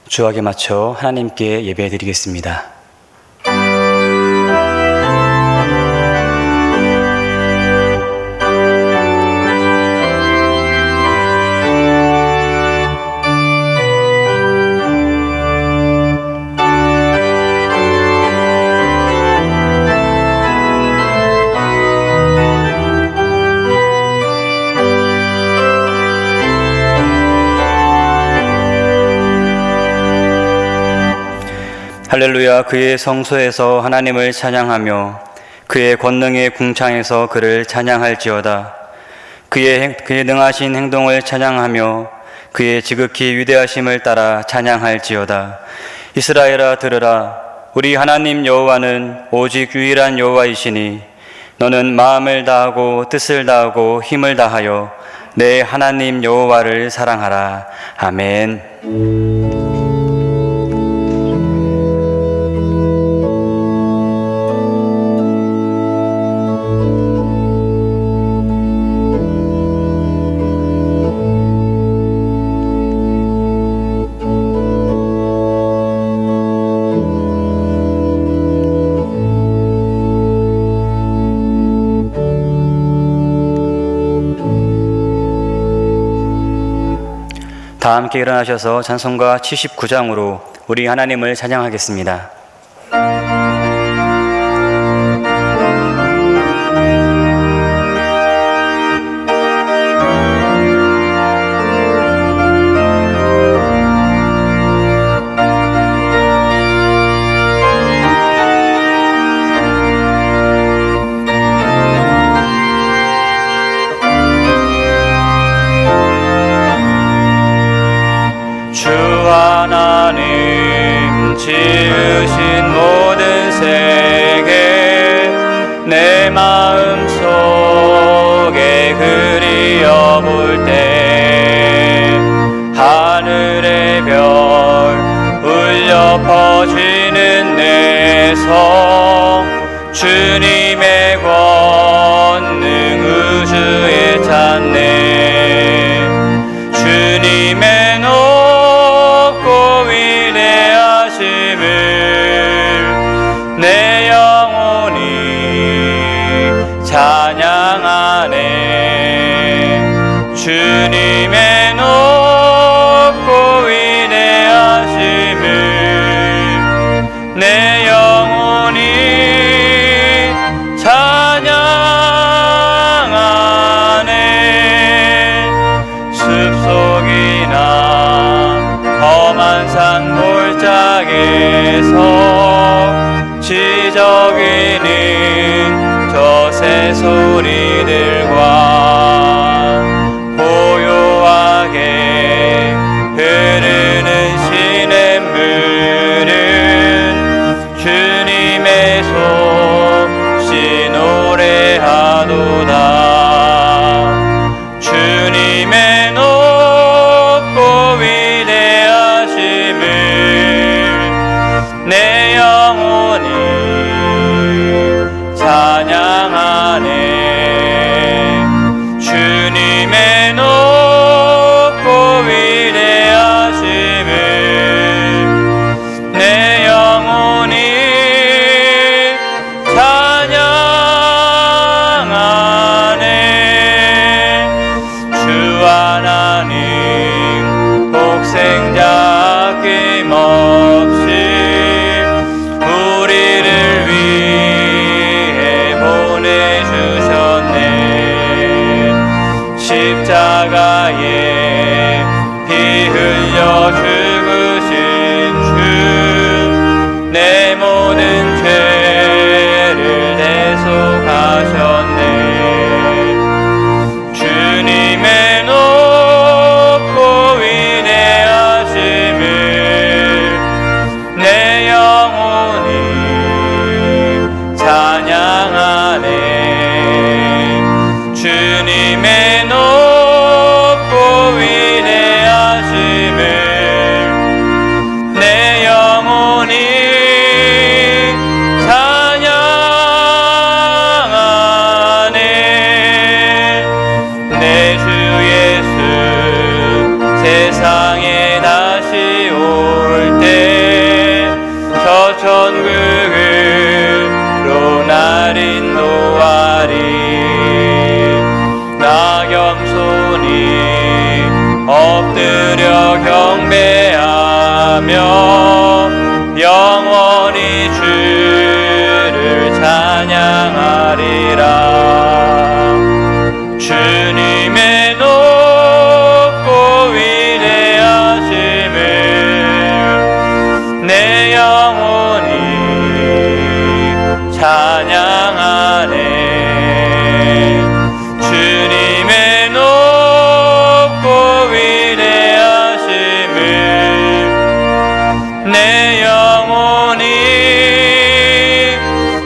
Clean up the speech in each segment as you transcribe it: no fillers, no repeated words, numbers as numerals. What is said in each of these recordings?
주악에 맞춰 하나님께 예배드리겠습니다. 할렐루야. 그의 성소에서 하나님을 찬양하며 그의 권능의 궁창에서 그를 찬양할지어다. 그의 능하신 행동을 찬양하며 그의 지극히 위대하심을 따라 찬양할지어다. 이스라엘아 들으라. 우리 하나님 여호와는 오직 유일한 여호와이시니 너는 마음을 다하고 뜻을 다하고 힘을 다하여 내 하나님 여호와를 사랑하라. 아멘. 다 함께 일어나셔서 찬송가 79장으로 우리 하나님을 찬양하겠습니다. 하나님 지으신 모든 세계 내 마음속에 그리어볼 때 하늘의 별 울려 퍼지는 내 성 주님의 권능 우주에 찼네. 주님의 내 영혼이 찬양하네. 주님의 높고 위대하심을 내 영혼이 찬양하네. 숲속이나 험한 산 골짜기에서 지저귀는 저 새소리들과 고요하게 흐르는 시냇물은 주님의 솜씨 노래하도다. 주님의 높고 위대하심을 내 영혼이 찬양하네. 주님의 높고 위대하심을 내 영혼이 찬양하네. 주 하나님 독생자 아낌없이 우리를 위해 보내주셨네. 십자가에 피 흘려 죽으신 주 내 모든 죄를 대속하셨네. 주님의 높고 위대하심을 내 영혼이 찬양하네. 주님의 높고 위대하심을 내 영혼이 찬양하네. 부르며 영원히 주를 찬양하리라. 주님의 높고 위대하심을 내 영혼이 찬양하네. 주님의 높고 위대하심을 내 영혼이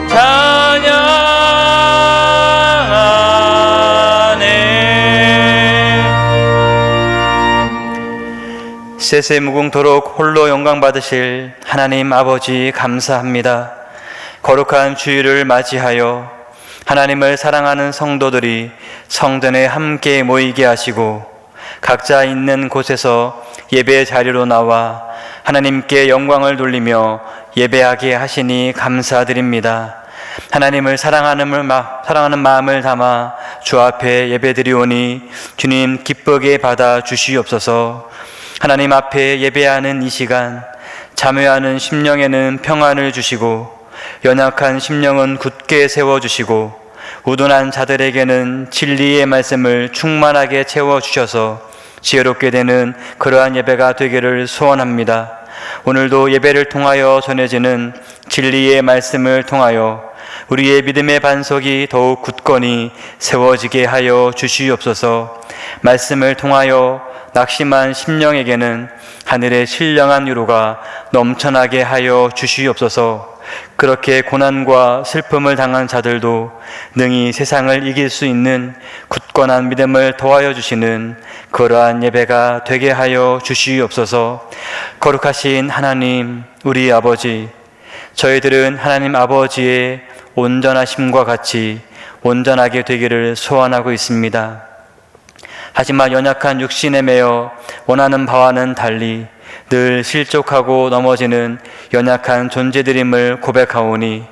찬양하네. 세세무궁토록 홀로 영광 받으실 하나님 아버지 감사합니다. 거룩한 주일을 맞이하여 하나님을 사랑하는 성도들이 성전에 함께 모이게 하시고 각자 있는 곳에서 예배 자리로 나와 하나님께 영광을 돌리며 예배하게 하시니 감사드립니다. 하나님을 사랑하는 마음을 담아 주 앞에 예배드리오니 주님 기쁘게 받아 주시옵소서. 하나님 앞에 예배하는 이 시간, 잠회하는 심령에는 평안을 주시고 연약한 심령은 굳게 세워주시고 우둔한 자들에게는 진리의 말씀을 충만하게 채워주셔서 지혜롭게 되는 그러한 예배가 되기를 소원합니다. 오늘도 예배를 통하여 전해지는 진리의 말씀을 통하여 우리의 믿음의 반석이 더욱 굳건히 세워지게 하여 주시옵소서. 말씀을 통하여 낙심한 심령에게는 하늘의 신령한 위로가 넘쳐나게 하여 주시옵소서. 그렇게 고난과 슬픔을 당한 자들도 능히 세상을 이길 수 있는 굳건한 믿음을 더하여 주시는 그러한 예배가 되게 하여 주시옵소서. 거룩하신 하나님, 우리 아버지, 저희들은 하나님 아버지의 온전하심과 같이 온전하게 되기를 소원하고 있습니다. 하지만 연약한 육신에 매여 원하는 바와는 달리 늘 실족하고 넘어지는 연약한 존재들임을 고백하오니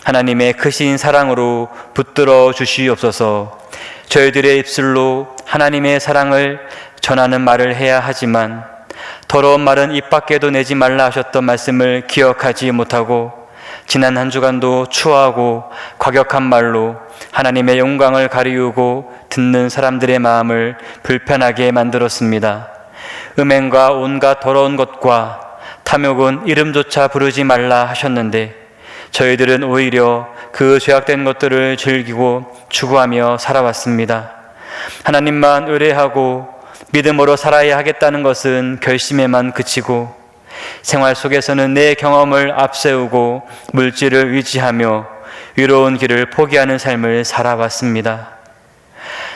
하나님의 크신 사랑으로 붙들어 주시옵소서. 저희들의 입술로 하나님의 사랑을 전하는 말을 해야 하지만 더러운 말은 입 밖에도 내지 말라 하셨던 말씀을 기억하지 못하고 지난 한 주간도 추하고 과격한 말로 하나님의 영광을 가리우고 듣는 사람들의 마음을 불편하게 만들었습니다. 음행과 온갖 더러운 것과 탐욕은 이름조차 부르지 말라 하셨는데 저희들은 오히려 그 죄악된 것들을 즐기고 추구하며 살아왔습니다. 하나님만 의뢰하고 믿음으로 살아야 하겠다는 것은 결심에만 그치고 생활 속에서는 내 경험을 앞세우고 물질을 의지하며 위로운 길을 포기하는 삶을 살아왔습니다.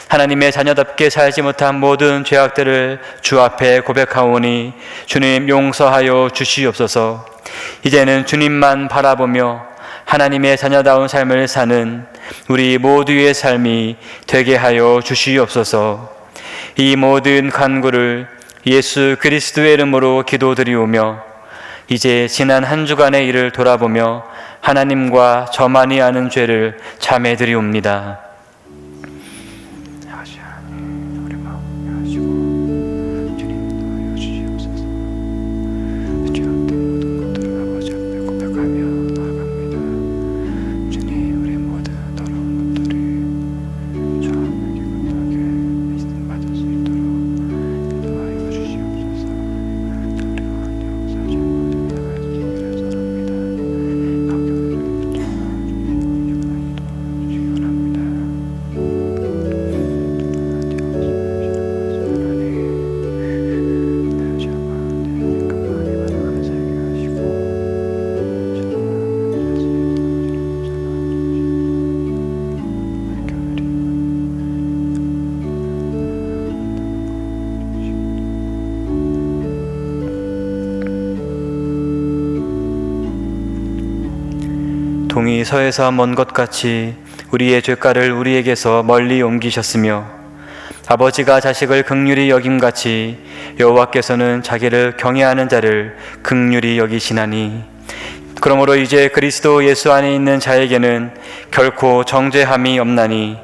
하나님의 자녀답게 살지 못한 모든 죄악들을 주 앞에 고백하오니 주님 용서하여 주시옵소서. 이제는 주님만 바라보며 하나님의 자녀다운 삶을 사는 우리 모두의 삶이 되게 하여 주시옵소서. 이 모든 간구를 예수 그리스도의 이름으로 기도드리오며 이제 지난 한 주간의 일을 돌아보며 하나님과 저만이 아는 죄를 자매드리옵니다. 동이 서에서 먼 것 같이 우리의 죄가를 우리에게서 멀리 옮기셨으며 아버지가 자식을 긍휼히 여김같이 여호와께서는 자기를 경외하는 자를 긍휼히 여기시나니 그러므로 이제 그리스도 예수 안에 있는 자에게는 결코 정죄함이 없나니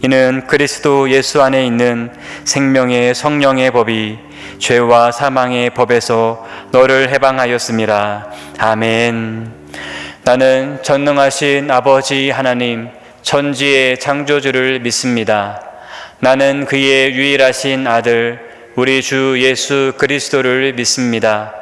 이는 그리스도 예수 안에 있는 생명의 성령의 법이 죄와 사망의 법에서 너를 해방하였음이라. 아멘. 나는 전능하신 아버지 하나님, 천지의 창조주를 믿습니다. 나는 그의 유일하신 아들, 우리 주 예수 그리스도를 믿습니다.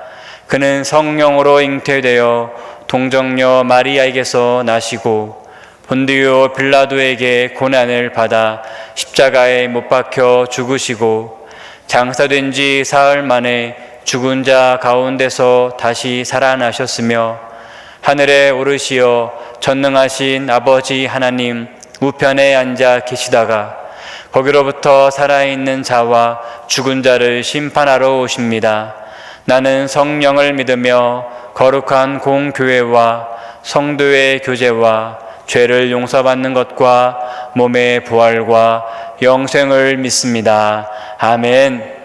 그는 성령으로 잉태되어 동정녀 마리아에게서 나시고 본디오 빌라도에게 고난을 받아 십자가에 못 박혀 죽으시고 장사된 지 사흘 만에 죽은 자 가운데서 다시 살아나셨으며 하늘에 오르시어 전능하신 아버지 하나님 우편에 앉아 계시다가 거기로부터 살아있는 자와 죽은 자를 심판하러 오십니다. 나는 성령을 믿으며 거룩한 공교회와 성도의 교제와 죄를 용서받는 것과 몸의 부활과 영생을 믿습니다. 아멘.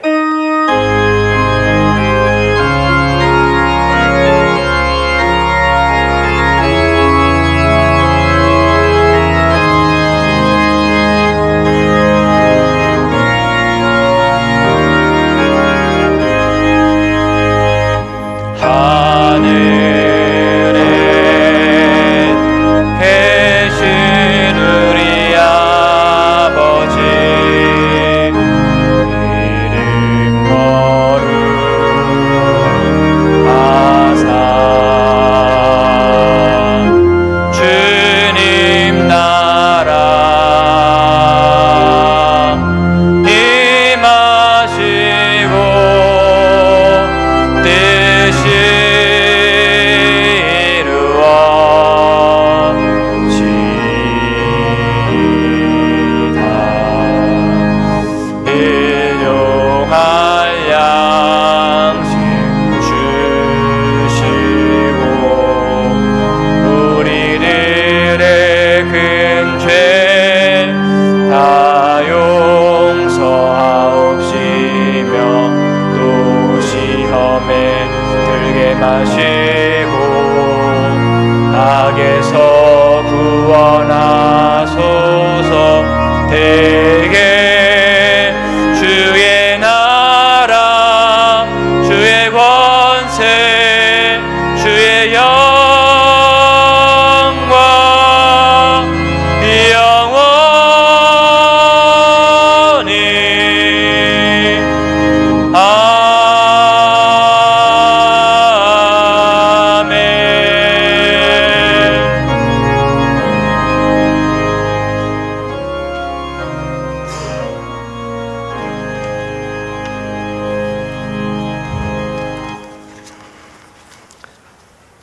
악에서 구원하소서. 대개 주의 나라 주의 권세 주의 영광 영원히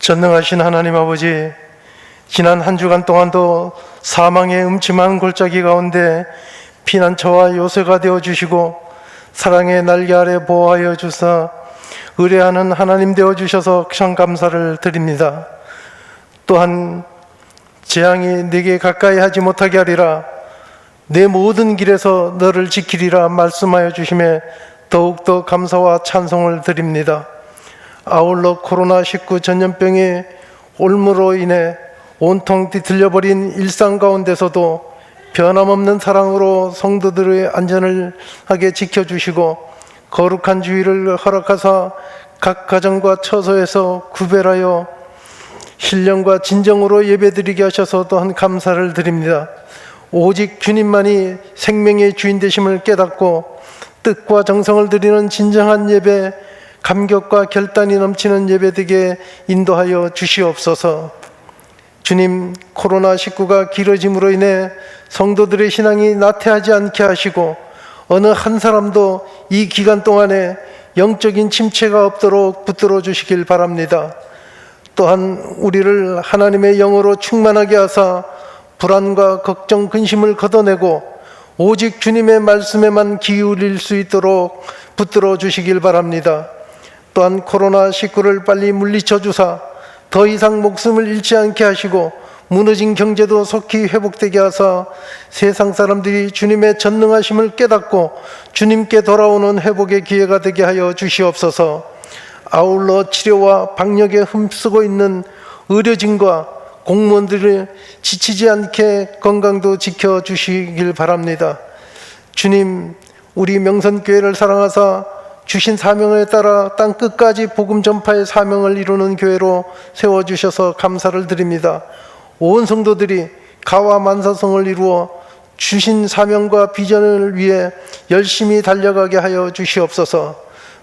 전능하신 하나님 아버지, 지난 한 주간 동안도 사망의 음침한 골짜기 가운데 피난처와 요새가 되어주시고 사랑의 날개 아래 보호하여 주사 의뢰하는 하나님 되어주셔서 참 감사를 드립니다. 또한 재앙이 내게 가까이 하지 못하게 하리라, 내 모든 길에서 너를 지키리라 말씀하여 주심에 더욱더 감사와 찬송을 드립니다. 아울러 코로나19 전염병의 올무로 인해 온통 뒤틀려버린 일상 가운데서도 변함없는 사랑으로 성도들의 안전을 하게 지켜주시고 거룩한 주의를 허락하사 각 가정과 처소에서 구별하여 신령과 진정으로 예배드리게 하셔서 또한 감사를 드립니다. 오직 주님만이 생명의 주인 되심을 깨닫고 뜻과 정성을 드리는 진정한 예배, 감격과 결단이 넘치는 예배되게 인도하여 주시옵소서. 주님, 코로나19가 길어짐으로 인해 성도들의 신앙이 나태하지 않게 하시고 어느 한 사람도 이 기간 동안에 영적인 침체가 없도록 붙들어 주시길 바랍니다. 또한 우리를 하나님의 영으로 충만하게 하사 불안과 걱정, 근심을 걷어내고 오직 주님의 말씀에만 기울일 수 있도록 붙들어 주시길 바랍니다. 또한 코로나19를 빨리 물리쳐 주사 더 이상 목숨을 잃지 않게 하시고 무너진 경제도 속히 회복되게 하사 세상 사람들이 주님의 전능하심을 깨닫고 주님께 돌아오는 회복의 기회가 되게 하여 주시옵소서. 아울러 치료와 방역에 힘쓰고 있는 의료진과 공무원들을 지치지 않게 건강도 지켜주시길 바랍니다. 주님, 우리 명선교회를 사랑하사 주신 사명에 따라 땅 끝까지 복음 전파의 사명을 이루는 교회로 세워주셔서 감사를 드립니다. 온 성도들이 가와 만사성을 이루어 주신 사명과 비전을 위해 열심히 달려가게 하여 주시옵소서.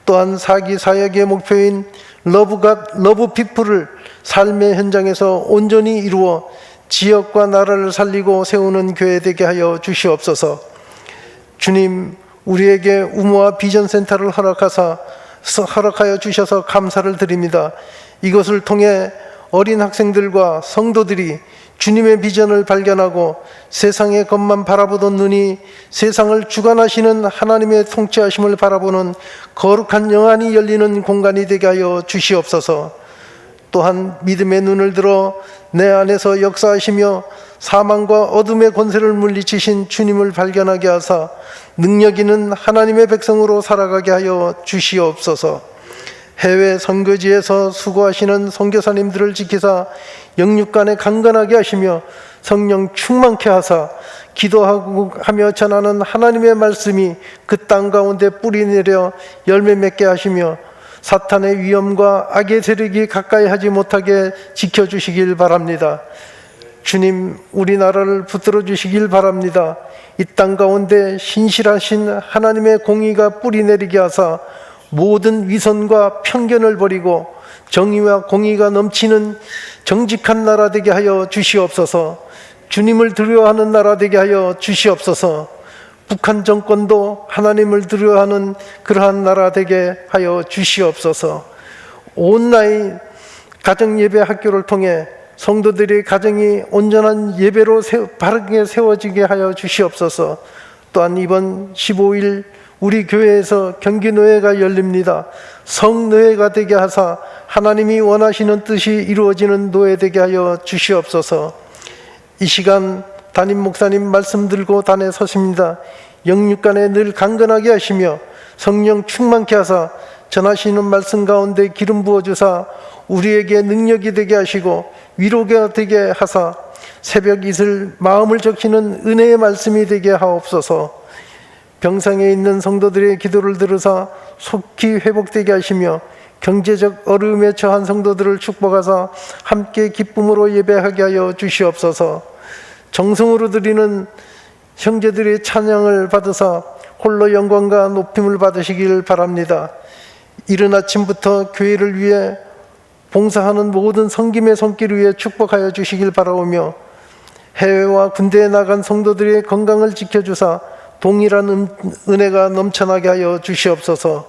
또한 사기 사역의 목표인 러브 피플을 삶의 현장에서 온전히 이루어 지역과 나라를 살리고 세우는 교회 되게 하여 주시옵소서. 주님, 우리에게 우모와 비전 센터를 허락하여 주셔서 감사를 드립니다. 이것을 통해 어린 학생들과 성도들이 주님의 비전을 발견하고 세상의 것만 바라보던 눈이 세상을 주관하시는 하나님의 통치하심을 바라보는 거룩한 영안이 열리는 공간이 되게 하여 주시옵소서. 또한 믿음의 눈을 들어 내 안에서 역사하시며 사망과 어둠의 권세를 물리치신 주님을 발견하게 하사 능력 있는 하나님의 백성으로 살아가게 하여 주시옵소서. 해외 선교지에서 수고하시는 선교사님들을 지키사 영육간에 강건하게 하시며 성령 충만케 하사 기도하고 하며 전하는 하나님의 말씀이 그 땅 가운데 뿌리 내려 열매 맺게 하시며 사탄의 위험과 악의 세력이 가까이 하지 못하게 지켜주시길 바랍니다. 주님, 우리나라를 붙들어 주시길 바랍니다. 이 땅 가운데 신실하신 하나님의 공의가 뿌리 내리게 하사 모든 위선과 편견을 버리고 정의와 공의가 넘치는 정직한 나라 되게 하여 주시옵소서. 주님을 두려워하는 나라 되게 하여 주시옵소서. 북한 정권도 하나님을 두려워하는 그러한 나라 되게 하여 주시옵소서. 온라인 가정예배 학교를 통해 성도들의 가정이 온전한 예배로 바르게 세워지게 하여 주시옵소서. 또한 이번 15일 우리 교회에서 경기노회가 열립니다. 성노회가 되게 하사 하나님이 원하시는 뜻이 이루어지는 노회 되게 하여 주시옵소서. 이 시간 담임 목사님 말씀 들고 단에 섰습니다. 영육간에 늘 강건하게 하시며 성령 충만케 하사 전하시는 말씀 가운데 기름 부어주사 우리에게 능력이 되게 하시고 위로가 되게 하사 새벽 이슬 마음을 적시는 은혜의 말씀이 되게 하옵소서. 병상에 있는 성도들의 기도를 들으사 속히 회복되게 하시며 경제적 어려움에 처한 성도들을 축복하사 함께 기쁨으로 예배하게 하여 주시옵소서. 정성으로 드리는 형제들의 찬양을 받으사 홀로 영광과 높임을 받으시길 바랍니다. 이른 아침부터 교회를 위해 봉사하는 모든 성김의 손길을 위해 축복하여 주시길 바라오며 해외와 군대에 나간 성도들의 건강을 지켜주사 동일한 은혜가 넘쳐나게 하여 주시옵소서.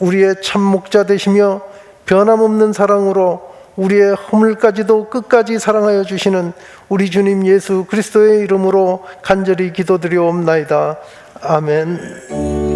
우리의 참 목자 되시며 변함없는 사랑으로 우리의 허물까지도 끝까지 사랑하여 주시는 우리 주님 예수 그리스도의 이름으로 간절히 기도드리옵나이다. 아멘.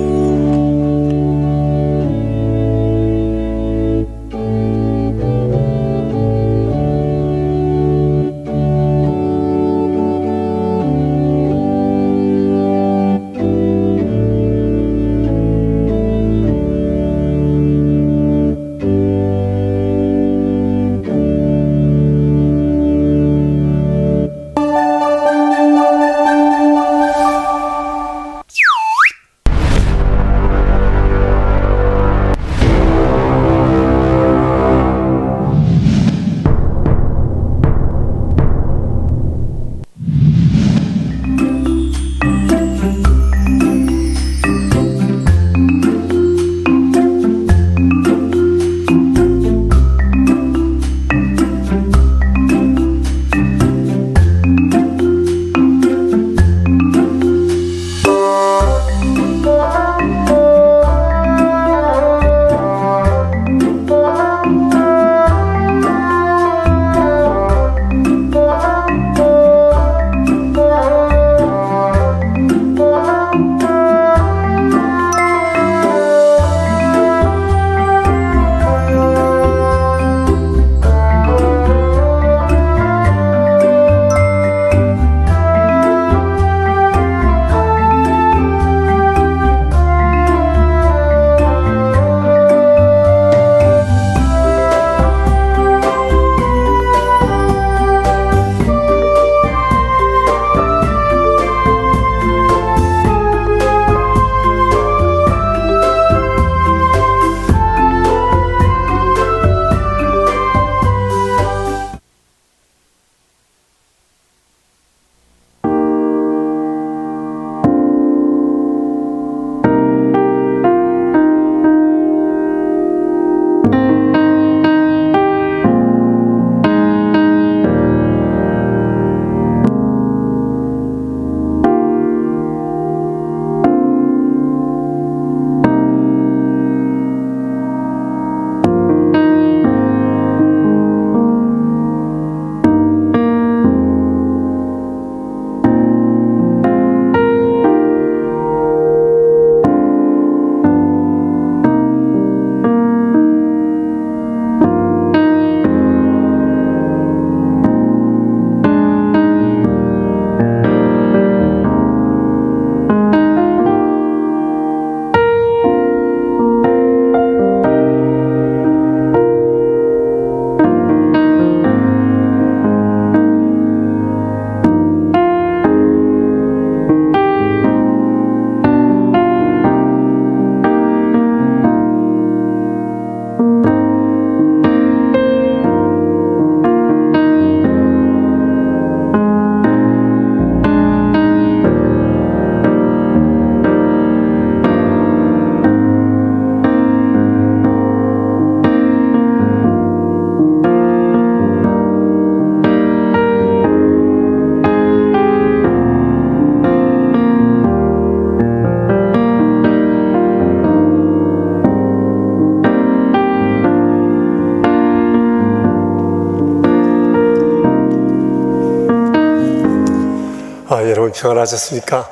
여러분 평안하셨습니까?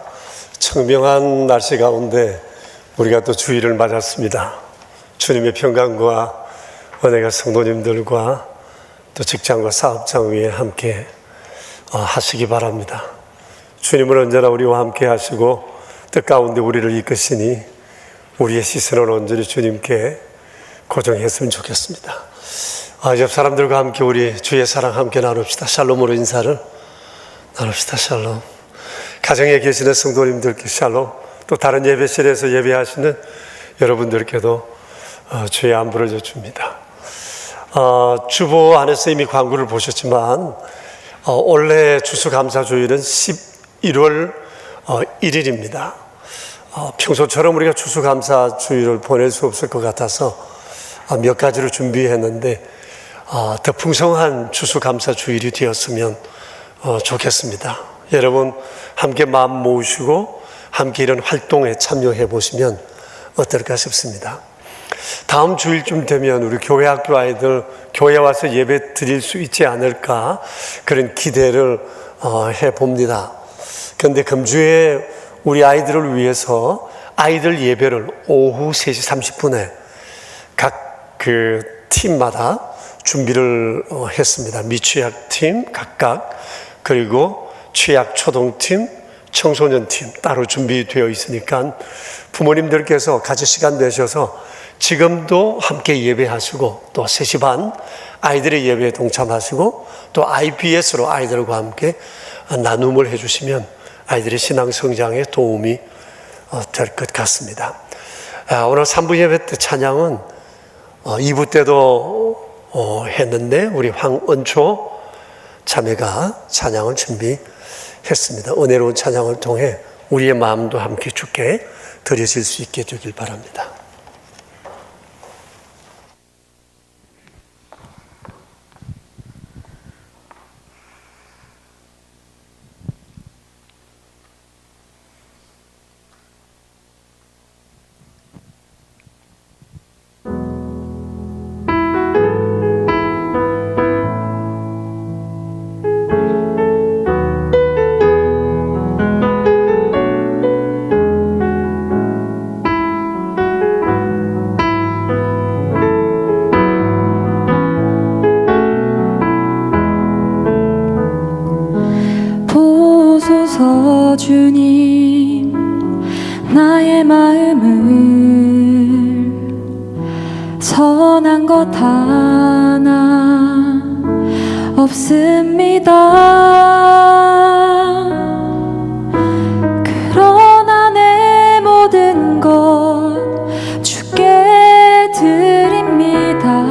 청명한 날씨 가운데 우리가 또 주일을 맞았습니다. 주님의 평강과 은혜가 성도님들과 또 직장과 사업장 위에 함께 하시기 바랍니다. 주님은 언제나 우리와 함께 하시고 뜻 가운데 우리를 이끄시니 우리의 시선을 온전히 주님께 고정했으면 좋겠습니다. 옆 사람들과 함께 우리 주의 사랑 함께 나눕시다. 샬롬으로 인사를 나눕시다. 샬롬. 가정에 계시는 성도님들께 샬롬. 또 다른 예배실에서 예배하시는 여러분들께도 주의 안부를 여쭙니다. 주보 안에서 이미 광고를 보셨지만 올해 추수감사주일은 11월 1일입니다. 평소처럼 우리가 추수감사주일을 보낼 수 없을 것 같아서 몇 가지를 준비했는데 더 풍성한 추수감사주일이 되었으면 좋겠습니다. 여러분 함께 마음 모으시고 함께 이런 활동에 참여해 보시면 어떨까 싶습니다. 다음 주일쯤 되면 우리 교회 학교 아이들 교회 와서 예배 드릴 수 있지 않을까 그런 기대를 해봅니다. 그런데 금주에 우리 아이들을 위해서 아이들 예배를 오후 3시 30분에 각 그 팀마다 준비를 했습니다. 미취학팀 각각, 그리고 취약초등팀, 청소년팀 따로 준비되어 있으니까 부모님들께서 같이 시간 내셔서 지금도 함께 예배하시고 또 3시 반 아이들의 예배에 동참하시고 또 IPS로 아이들과 함께 나눔을 해주시면 아이들의 신앙 성장에 도움이 될 것 같습니다. 오늘 3부 예배 때 찬양은 2부 때도 했는데 우리 황은초 자매가 찬양을 준비했습니다. 은혜로운 찬양을 통해 우리의 마음도 함께 주께 드려질 수 있게 되길 바랍니다. 주님 나의 마음을 선한 것 하나 없습니다. 그러나 내 모든 것 주께 드립니다.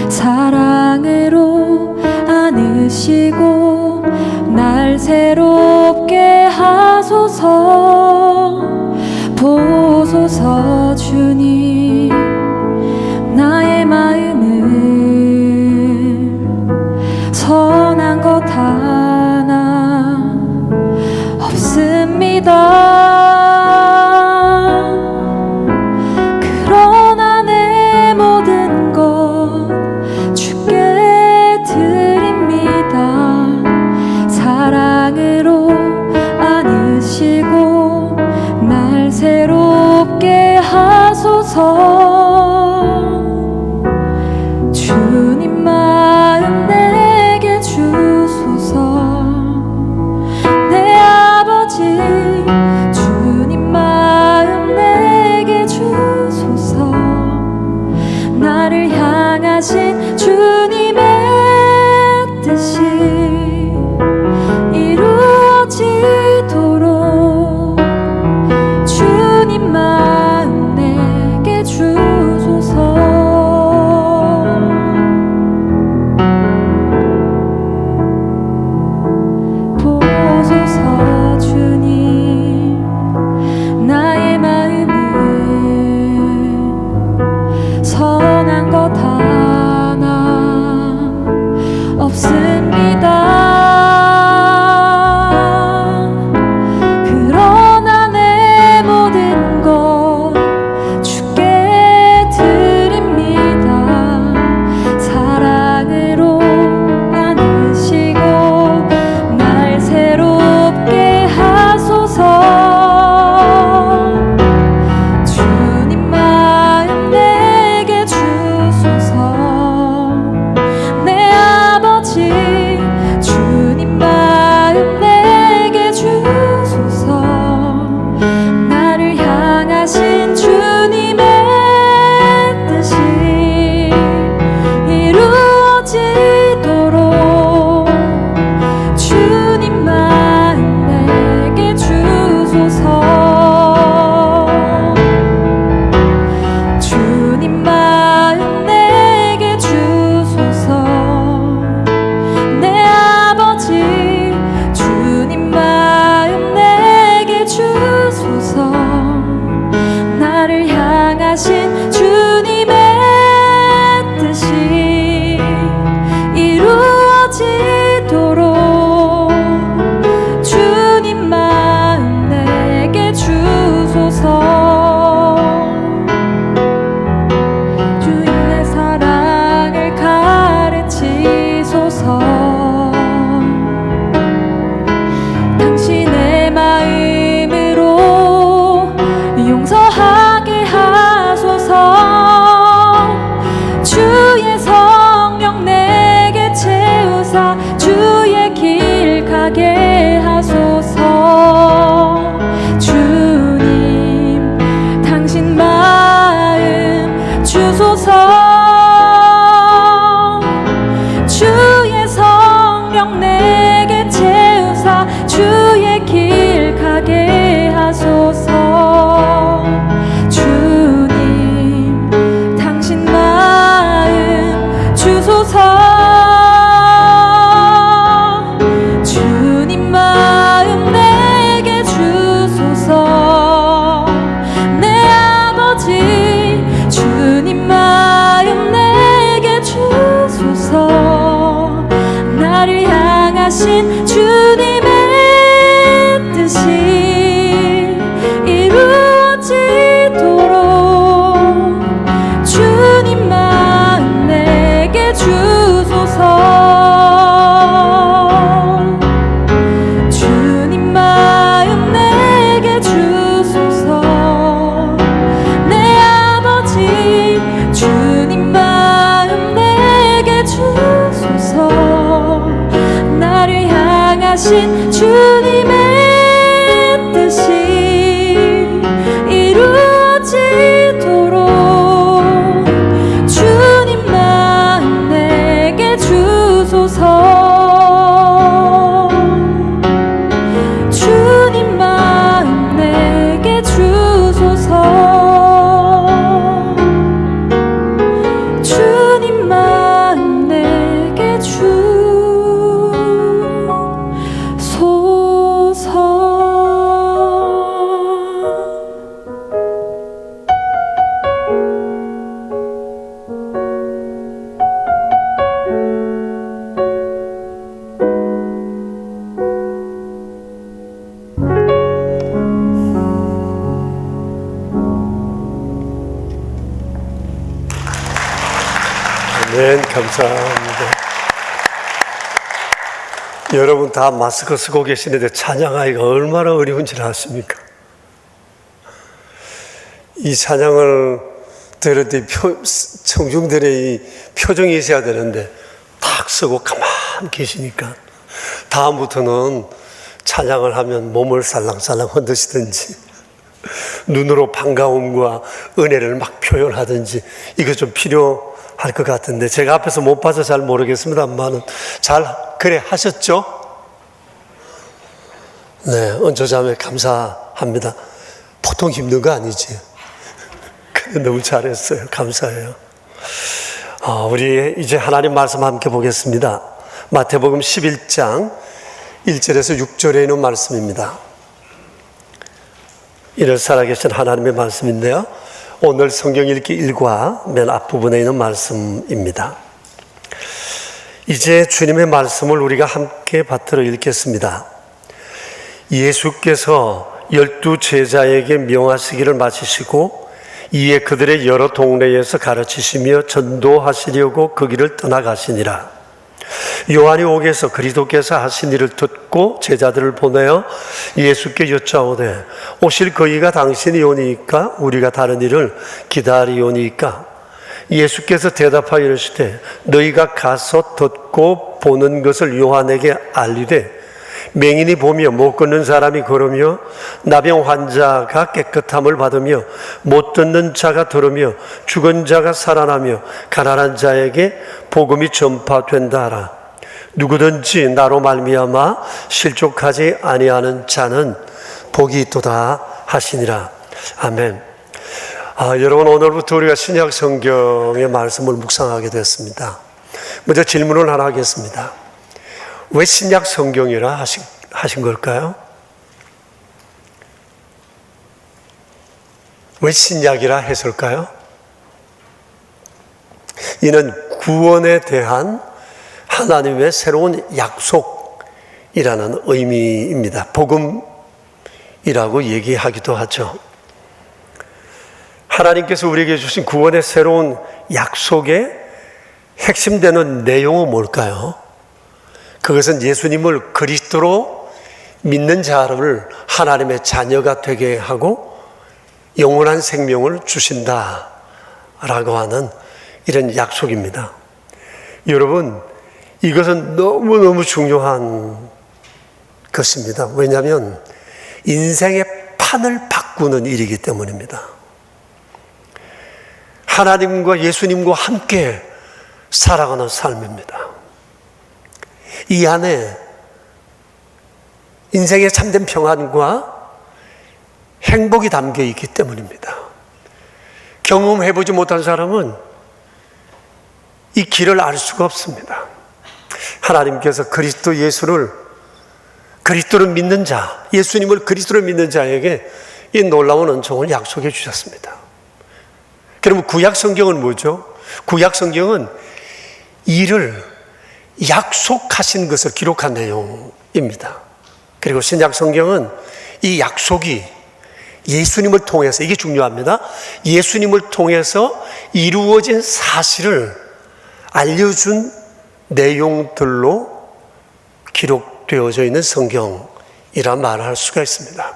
사랑으로 안으시고 날 새롭게 하소서. 보소서 주님 나의 마음을 선한 것 하나 없습니다. 그러나 내 모든 것 주께 드립니다. 사랑으로 안으시고 날 새롭게 하소서. 주님 마음 내게 주소서. 내 아버지 주님 마음 내게 주소서. 나를 향하신 주님의 뜻이 이루어지도록 주님 마음 내게 주소서. 보소서 주님 나의 마음을 선한 것 하나 없습니다. 주소서. 주님 마음 내게 주소서. 내 아버지 주님 마음 내게 주소서. 나를 향하신 주님의 뜻이 이루어지도록 주님 마음 내게 주소서. 주님 마음 내게 주소서. 내 아버지 주님 마음 내게 주소서. 나를 향하신 주님의 뜻이 이루어지도록 주님 마음 내게 주소서. 주님 마음 내게 주소서. 주님 마음 내게 주소서. 아멘. 감사합니다. 여러분 다 마스크 쓰고 계시는데 찬양하기가 얼마나 어려운지 아십니까? 이 찬양을 들을 때 청중들의 이 표정이 있어야 되는데 탁 쓰고 가만히 계시니까 다음부터는 찬양을 하면 몸을 살랑살랑 흔드시든지 눈으로 반가움과 은혜를 막 표현하든지 이거 좀 필요할 것 같은데 제가 앞에서 못 봐서 잘 모르겠습니다만은 잘 그래 하셨죠? 네, 은조자매 감사합니다. 보통 힘든 거 아니지? 근데 너무 잘했어요. 감사해요. 우리 이제 하나님 말씀 함께 보겠습니다. 마태복음 11장 1절에서 6절에 있는 말씀입니다. 이를 살아계신 하나님의 말씀인데요. 오늘 성경 읽기 1과 맨 앞부분에 있는 말씀입니다. 이제 주님의 말씀을 우리가 함께 받들어 읽겠습니다. 예수께서 12 제자에게 명하시기를 마치시고 이에 그들의 여러 동네에서 가르치시며 전도하시려고 그 길을 떠나가시니라. 요한이 오게서 그리스도께서 하신 일을 듣고 제자들을 보내어 예수께 여짜오되 오실 그이가 당신이 오니까 우리가 다른 일을 기다리오니까. 예수께서 대답하여 이르시되 너희가 가서 듣고 보는 것을 요한에게 알리되 맹인이 보며 못 걷는 사람이 걸으며 나병 환자가 깨끗함을 받으며 못 듣는 자가 들으며 죽은 자가 살아나며 가난한 자에게 복음이 전파된다 하라. 누구든지 나로 말미암아 실족하지 아니하는 자는 복이 있도다 하시니라. 아멘. 여러분 오늘부터 우리가 신약 성경의 말씀을 묵상하게 됐습니다. 먼저 질문을 하나 하겠습니다. 왜 신약 성경이라 하신 걸까요? 왜 신약이라 했을까요? 이는 구원에 대한 하나님의 새로운 약속이라는 의미입니다. 복음이라고 얘기하기도 하죠. 하나님께서 우리에게 주신 구원의 새로운 약속의 핵심되는 내용은 뭘까요? 그것은 예수님을 그리스도로 믿는 자를 하나님의 자녀가 되게 하고 영원한 생명을 주신다라고 하는 이런 약속입니다. 여러분, 이것은 너무너무 중요한 것입니다. 왜냐하면 인생의 판을 바꾸는 일이기 때문입니다. 하나님과 예수님과 함께 살아가는 삶입니다. 이 안에 인생의 참된 평안과 행복이 담겨 있기 때문입니다. 경험해보지 못한 사람은 이 길을 알 수가 없습니다. 하나님께서 그리스도를 믿는 자, 예수님을 그리스도를 믿는 자에게 이 놀라운 은총을 약속해 주셨습니다. 그러면 구약 성경은 뭐죠? 구약 성경은 이를 약속하신 것을 기록한 내용입니다. 그리고 신약 성경은 이 약속이 예수님을 통해서, 이게 중요합니다. 예수님을 통해서 이루어진 사실을 알려준 내용들로 기록되어져 있는 성경이라 말할 수가 있습니다.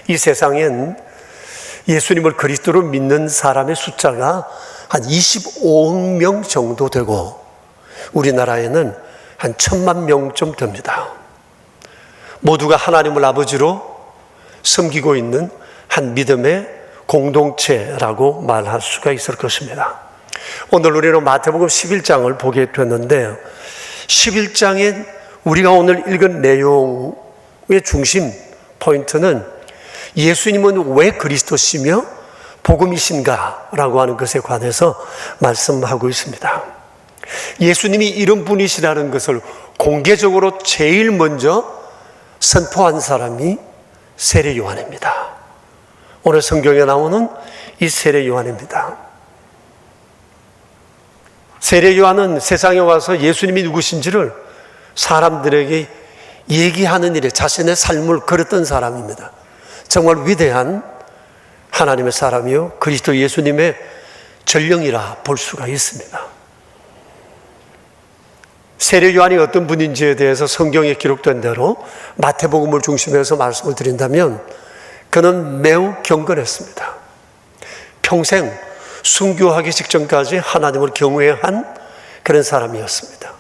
이 세상엔 예수님을 그리스도로 믿는 사람의 숫자가 한 25억 명 정도 되고 우리나라에는 한 1,000만 명쯤 됩니다. 모두가 하나님을 아버지로 섬기고 있는 한 믿음의 공동체라고 말할 수가 있을 것입니다. 오늘 우리는 마태복음 11장을 보게 됐는데 11장에 우리가 오늘 읽은 내용의 중심 포인트는 예수님은 왜 그리스도시며 복음이신가라고 하는 것에 관해서 말씀하고 있습니다. 예수님이 이런 분이시라는 것을 공개적으로 제일 먼저 선포한 사람이 세례 요한입니다. 오늘 성경에 나오는 이 세례 요한입니다. 세례 요한은 세상에 와서 예수님이 누구신지를 사람들에게 얘기하는 일에 자신의 삶을 걸었던 사람입니다. 정말 위대한 하나님의 사람이요 그리스도 예수님의 전령이라 볼 수가 있습니다. 세례 요한이 어떤 분인지에 대해서 성경에 기록된 대로 마태복음을 중심해서 말씀을 드린다면 그는 매우 경건했습니다. 평생 순교하기 직전까지 하나님을 경외한 그런 사람이었습니다.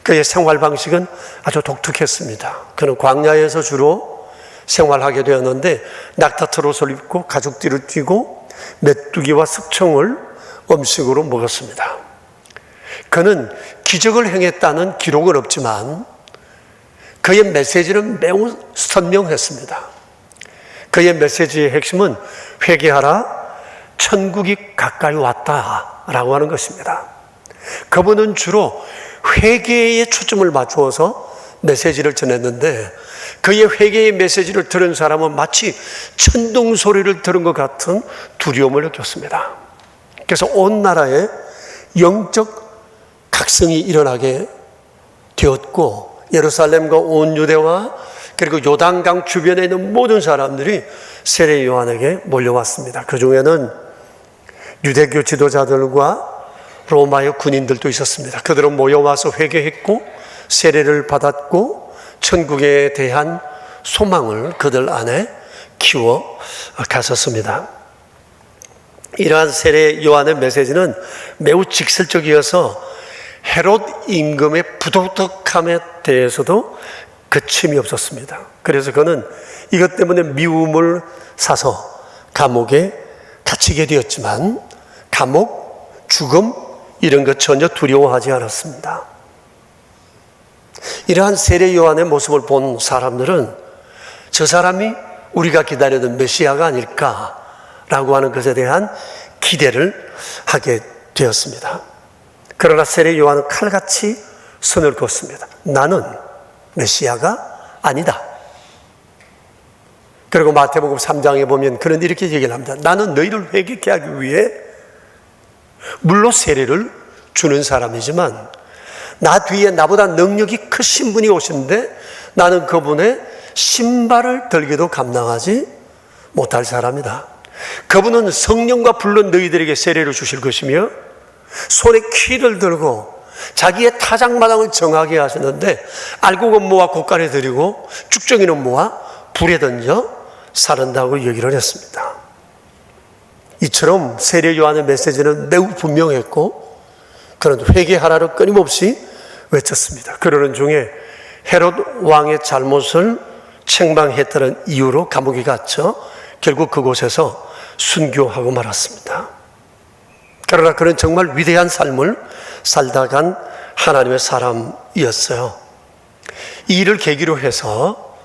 그의 생활 방식은 아주 독특했습니다. 그는 광야에서 주로 생활하게 되었는데 낙타털 옷을 입고 가죽띠를 띠고 메뚜기와 습청을 음식으로 먹었습니다. 그는 기적을 행했다는 기록은 없지만 그의 메시지는 매우 선명했습니다. 그의 메시지의 핵심은 회개하라, 천국이 가까이 왔다라고 하는 것입니다. 그분은 주로 회개에 초점을 맞추어서 메시지를 전했는데 그의 회개의 메시지를 들은 사람은 마치 천둥 소리를 들은 것 같은 두려움을 느꼈습니다. 그래서 온 나라에 영적 각성이 일어나게 되었고 예루살렘과 온 유대와 그리고 요단강 주변에 있는 모든 사람들이 세례 요한에게 몰려왔습니다. 그 중에는 유대교 지도자들과 로마의 군인들도 있었습니다. 그들은 모여와서 회개했고 세례를 받았고 천국에 대한 소망을 그들 안에 키워 갔었습니다. 이러한 세례 요한의 메시지는 매우 직설적이어서 헤롯 임금의 부도덕함에 대해서도 그침이 없었습니다. 그래서 그는 이것 때문에 미움을 사서 감옥에 갇히게 되었지만 감옥, 죽음 이런 것 전혀 두려워하지 않았습니다. 이러한 세례 요한의 모습을 본 사람들은 저 사람이 우리가 기다리던 메시아가 아닐까라고 하는 것에 대한 기대를 하게 되었습니다. 그러나 세례 요한은 칼같이 선을 그었습니다. 나는 메시아가 아니다. 그리고 마태복음 3장에 보면 그는 이렇게 얘기를 합니다. 나는 너희를 회개케 하기 위해 물로 세례를 주는 사람이지만 나 뒤에 나보다 능력이 크신 분이 오시는데 나는 그분의 신발을 들기도 감당하지 못할 사람이다. 그분은 성령과 불로 너희들에게 세례를 주실 것이며 손에 키를 들고 자기의 타작마당을 정하게 하시는데 알곡은 모아 곳간에 들이고 쭉정이는 모아 불에 던져 사른다고 얘기를 했습니다. 이처럼 세례 요한의 메시지는 매우 분명했고 그는 회개하라를 끊임없이 외쳤습니다. 그러는 중에 헤롯 왕의 잘못을 책망했다는 이유로 감옥에 갇혀 결국 그곳에서 순교하고 말았습니다. 그러나 그는 정말 위대한 삶을 살다 간 하나님의 사람이었어요. 이 일을 계기로 해서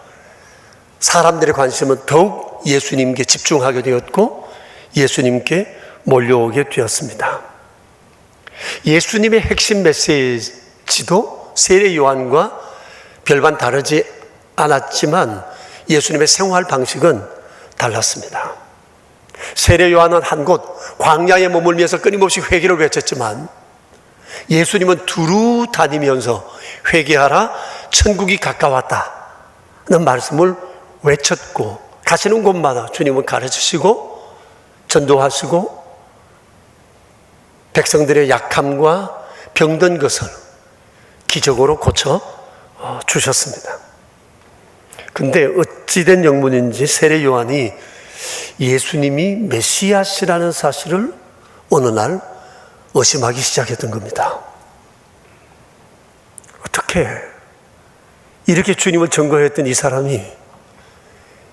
사람들의 관심은 더욱 예수님께 집중하게 되었고 예수님께 몰려오게 되었습니다. 예수님의 핵심 메시지도 세례 요한과 별반 다르지 않았지만 예수님의 생활 방식은 달랐습니다. 세례 요한은 한 곳 광야에 머물면서 끊임없이 회개를 외쳤지만 예수님은 두루 다니면서 회개하라, 천국이 가까웠다는 말씀을 외쳤고, 가시는 곳마다 주님은 가르치시고 전도하시고 백성들의 약함과 병든 것을 기적으로 고쳐 주셨습니다. 근데 어찌된 영문인지 세례 요한이 예수님이 메시아시라는 사실을 어느 날 의심하기 시작했던 겁니다. 어떻게 이렇게 주님을 증거했던 이 사람이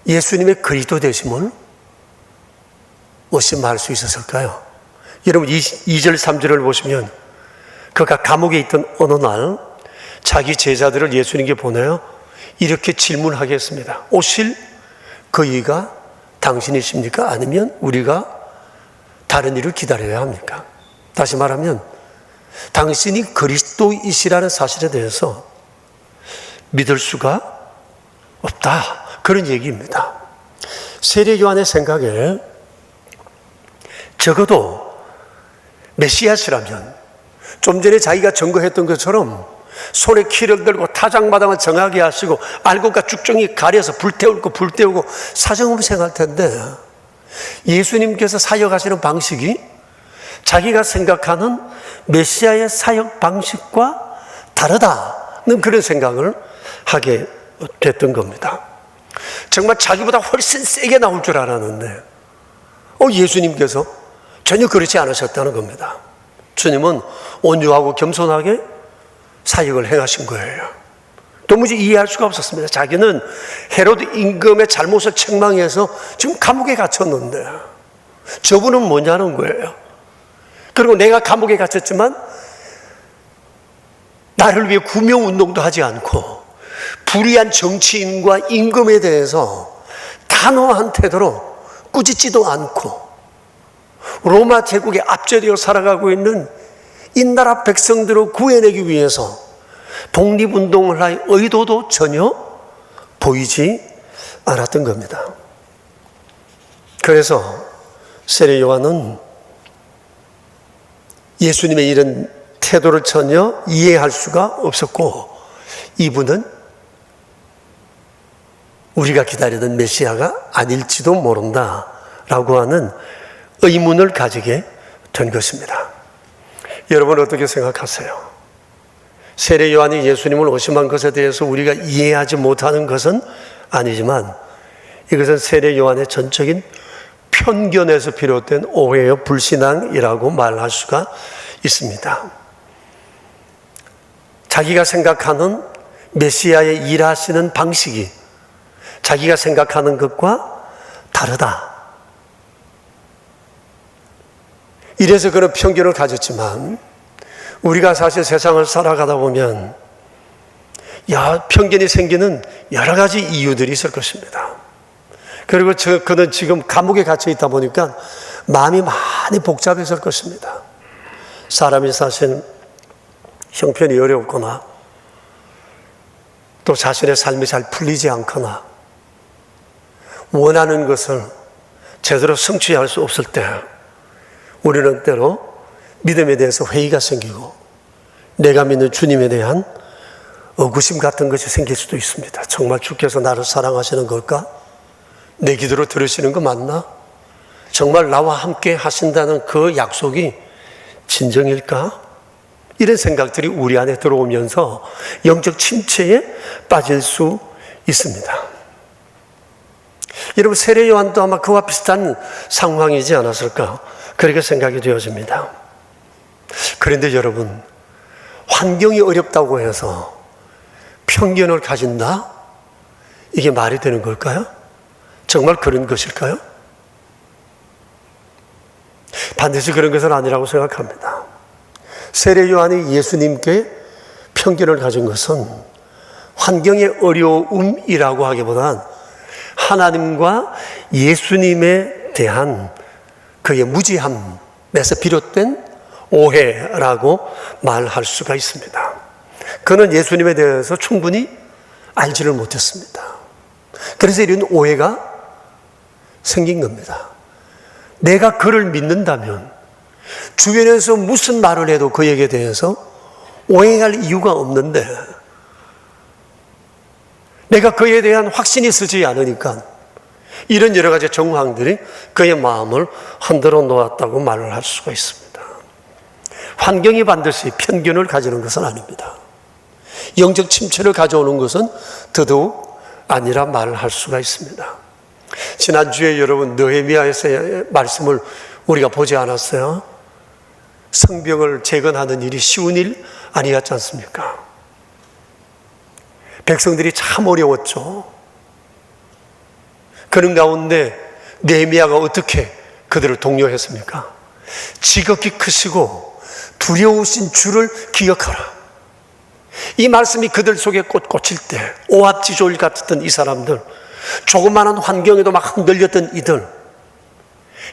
예수님의 그리스도 되심을 의심할 수 있었을까요? 여러분 2절 3절을 보시면 그가 감옥에 있던 어느 날 자기 제자들을 예수님께 보내어 이렇게 질문하겠습니다. 오실 그이가 당신이십니까? 아니면 우리가 다른 일을 기다려야 합니까? 다시 말하면 당신이 그리스도이시라는 사실에 대해서 믿을 수가 없다, 그런 얘기입니다. 세례 요한의 생각에 적어도 메시아시라면 좀 전에 자기가 증거했던 것처럼 손에 키를 들고 타작마당을 정하게 하시고 알곡과 쭉정이 가려서 불태우고 사정없이 생각할 텐데, 예수님께서 사역하시는 방식이 자기가 생각하는 메시아의 사역 방식과 다르다는 그런 생각을 하게 됐던 겁니다. 정말 자기보다 훨씬 세게 나올 줄 알았는데 예수님께서 전혀 그렇지 않으셨다는 겁니다. 주님은 온유하고 겸손하게 사역을 행하신 거예요. 도무지 이해할 수가 없었습니다. 자기는 헤로드 임금의 잘못을 책망해서 지금 감옥에 갇혔는데 저분은 뭐냐는 거예요. 그리고 내가 감옥에 갇혔지만 나를 위해 구명운동도 하지 않고 불의한 정치인과 임금에 대해서 단호한 태도로 꾸짖지도 않고 로마 제국의 앞제되어 살아가고 있는 이 나라 백성들을 구해내기 위해서 독립운동을 할 의도도 전혀 보이지 않았던 겁니다. 그래서 세례 요한은 예수님의 이런 태도를 전혀 이해할 수가 없었고, 이분은 우리가 기다리던 메시아가 아닐지도 모른다라고 하는 의문을 가지게 된 것입니다. 여러분 어떻게 생각하세요? 세례 요한이 예수님을 의심한 것에 대해서 우리가 이해하지 못하는 것은 아니지만 이것은 세례 요한의 전적인 편견에서 비롯된 오해요, 불신앙이라고 말할 수가 있습니다. 자기가 생각하는 메시아의 일하시는 방식이 자기가 생각하는 것과 다르다. 이래서 그런 편견을 가졌지만 우리가 사실 세상을 살아가다 보면 편견이 생기는 여러 가지 이유들이 있을 것입니다. 그리고 그는 지금 감옥에 갇혀 있다 보니까 마음이 많이 복잡했을 것입니다. 사람이 사실 형편이 어렵거나 또 자신의 삶이 잘 풀리지 않거나 원하는 것을 제대로 성취할 수 없을 때 우리는 때로 믿음에 대해서 회의가 생기고 내가 믿는 주님에 대한 의구심 같은 것이 생길 수도 있습니다. 정말 주께서 나를 사랑하시는 걸까? 내 기도를 들으시는 거 맞나? 정말 나와 함께 하신다는 그 약속이 진정일까? 이런 생각들이 우리 안에 들어오면서 영적 침체에 빠질 수 있습니다. 여러분 세례 요한도 아마 그와 비슷한 상황이지 않았을까? 그렇게 생각이 되어집니다. 그런데 여러분, 환경이 어렵다고 해서 편견을 가진다? 이게 말이 되는 걸까요? 정말 그런 것일까요? 반드시 그런 것은 아니라고 생각합니다. 세례 요한이 예수님께 편견을 가진 것은 환경의 어려움이라고 하기보단 하나님과 예수님에 대한 그의 무지함에서 비롯된 오해라고 말할 수가 있습니다. 그는 예수님에 대해서 충분히 알지를 못했습니다. 그래서 이런 오해가 생긴 겁니다. 내가 그를 믿는다면 주변에서 무슨 말을 해도 그에게 대해서 오해할 이유가 없는데 내가 그에 대한 확신이 서지 않으니까 이런 여러 가지 정황들이 그의 마음을 흔들어 놓았다고 말을 할 수가 있습니다. 환경이 반드시 편견을 가지는 것은 아닙니다. 영적 침체를 가져오는 것은 더더욱 아니라 말을 할 수가 있습니다. 지난주에 여러분 느헤미야에서의 말씀을 우리가 보지 않았어요? 성벽을 재건하는 일이 쉬운 일 아니었지 않습니까? 백성들이 참 어려웠죠. 그런 가운데 느헤미야가 어떻게 그들을 독려했습니까? 지극히 크시고 두려우신 주를 기억하라. 이 말씀이 그들 속에 꽂힐 때 오합지졸 같았던 이 사람들, 조그마한 환경에도 막 흔들렸던 이들,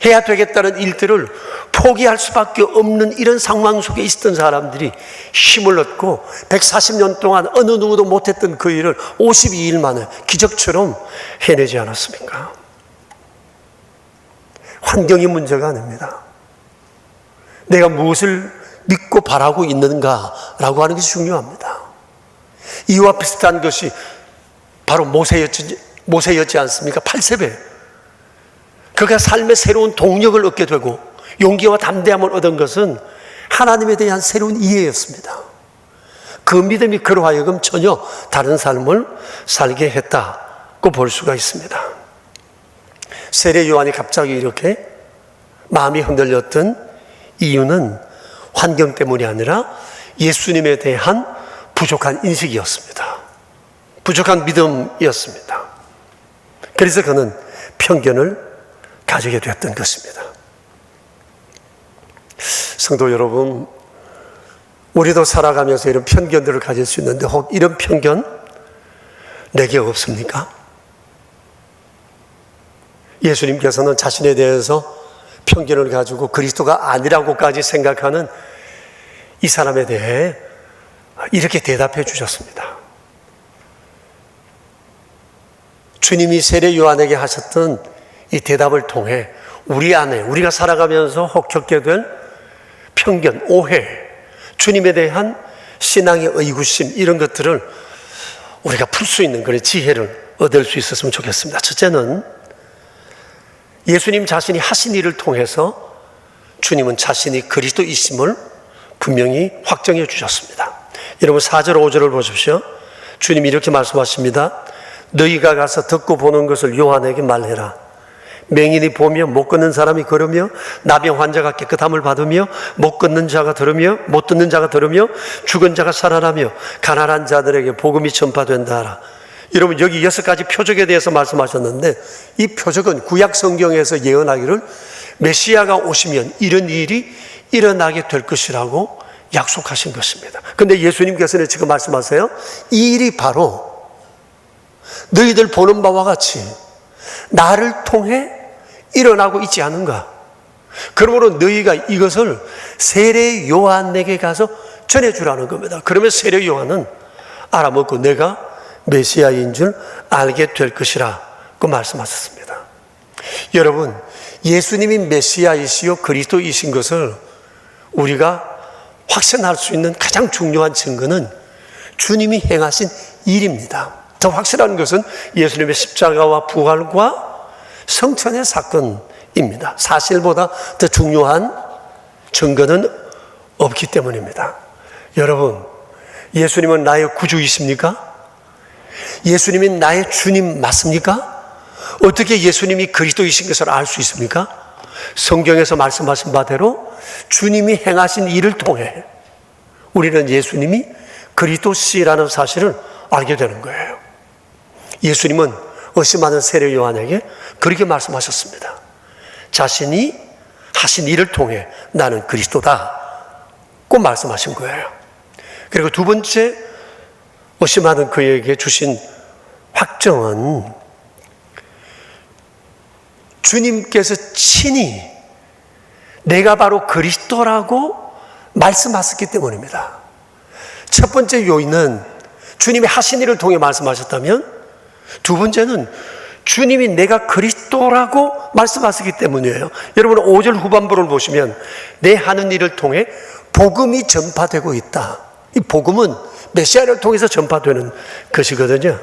해야 되겠다는 일들을 포기할 수밖에 없는 이런 상황 속에 있었던 사람들이 힘을 얻고 140년 동안 어느 누구도 못했던 그 일을 52일 만에 기적처럼 해내지 않았습니까? 환경이 문제가 아닙니다. 내가 무엇을 믿고 바라고 있는가라고 하는 것이 중요합니다. 이와 비슷한 것이 바로 모세였지 않습니까? 8세배. 그가 삶의 새로운 동력을 얻게 되고 용기와 담대함을 얻은 것은 하나님에 대한 새로운 이해였습니다. 그 믿음이 그로 하여금 전혀 다른 삶을 살게 했다고 볼 수가 있습니다. 세례 요한이 갑자기 이렇게 마음이 흔들렸던 이유는 환경 때문이 아니라 예수님에 대한 부족한 인식이었습니다. 부족한 믿음이었습니다. 그래서 그는 편견을 가지게 되었던 것입니다. 성도 여러분, 우리도 살아가면서 이런 편견들을 가질 수 있는데 혹 이런 편견 내게 없습니까? 예수님께서는 자신에 대해서 편견을 가지고 그리스도가 아니라고까지 생각하는 이 사람에 대해 이렇게 대답해 주셨습니다. 주님이 세례 요한에게 하셨던 이 대답을 통해 우리 안에 우리가 살아가면서 혹 겪게 될 편견, 오해, 주님에 대한 신앙의 의구심 이런 것들을 우리가 풀 수 있는 그런 지혜를 얻을 수 있었으면 좋겠습니다. 첫째는 예수님 자신이 하신 일을 통해서 주님은 자신이 그리스도이심을 분명히 확정해 주셨습니다. 여러분 4절 5절을 보십시오. 주님이 이렇게 말씀하십니다. 너희가 가서 듣고 보는 것을 요한에게 말해라. 맹인이 보며 못 걷는 사람이 걸으며 나병 환자가 깨끗함을 받으며 못 듣는 자가 들으며 죽은 자가 살아나며 가난한 자들에게 복음이 전파된다 하라. 여러분 여기 6가지 표적에 대해서 말씀하셨는데 이 표적은 구약 성경에서 예언하기를 메시아가 오시면 이런 일이 일어나게 될 것이라고 약속하신 것입니다. 그런데 예수님께서는 지금 말씀하세요. 이 일이 바로 너희들 보는 바와 같이 나를 통해 일어나고 있지 않은가? 그러므로 너희가 이것을 세례 요한에게 가서 전해주라는 겁니다. 그러면 세례 요한은 알아먹고 내가 메시아인 줄 알게 될 것이라고 말씀하셨습니다. 여러분, 예수님이 메시아이시요 그리스도이신 것을 우리가 확신할 수 있는 가장 중요한 증거는 주님이 행하신 일입니다. 더 확실한 것은 예수님의 십자가와 부활과 성천의 사건입니다. 사실보다 더 중요한 증거는 없기 때문입니다. 여러분, 예수님은 나의 구주이십니까? 예수님이 나의 주님 맞습니까? 어떻게 예수님이 그리스도이신 것을 알 수 있습니까? 성경에서 말씀하신 바대로 주님이 행하신 일을 통해 우리는 예수님이 그리스도시라는 사실을 알게 되는 거예요. 예수님은 의심하는 세례 요한에게 그렇게 말씀하셨습니다. 자신이 하신 일을 통해 나는 그리스도다고 말씀하신 거예요. 그리고 두 번째 의심하는 그에게 주신 확정은 주님께서 친히 내가 바로 그리스도라고 말씀하셨기 때문입니다. 첫 번째 요인은 주님이 하신 일을 통해 말씀하셨다면, 두 번째는 주님이 내가 그리스도라고 말씀하시기 때문이에요. 여러분 5절 후반부를 보시면 내 하는 일을 통해 복음이 전파되고 있다. 이 복음은 메시아를 통해서 전파되는 것이거든요.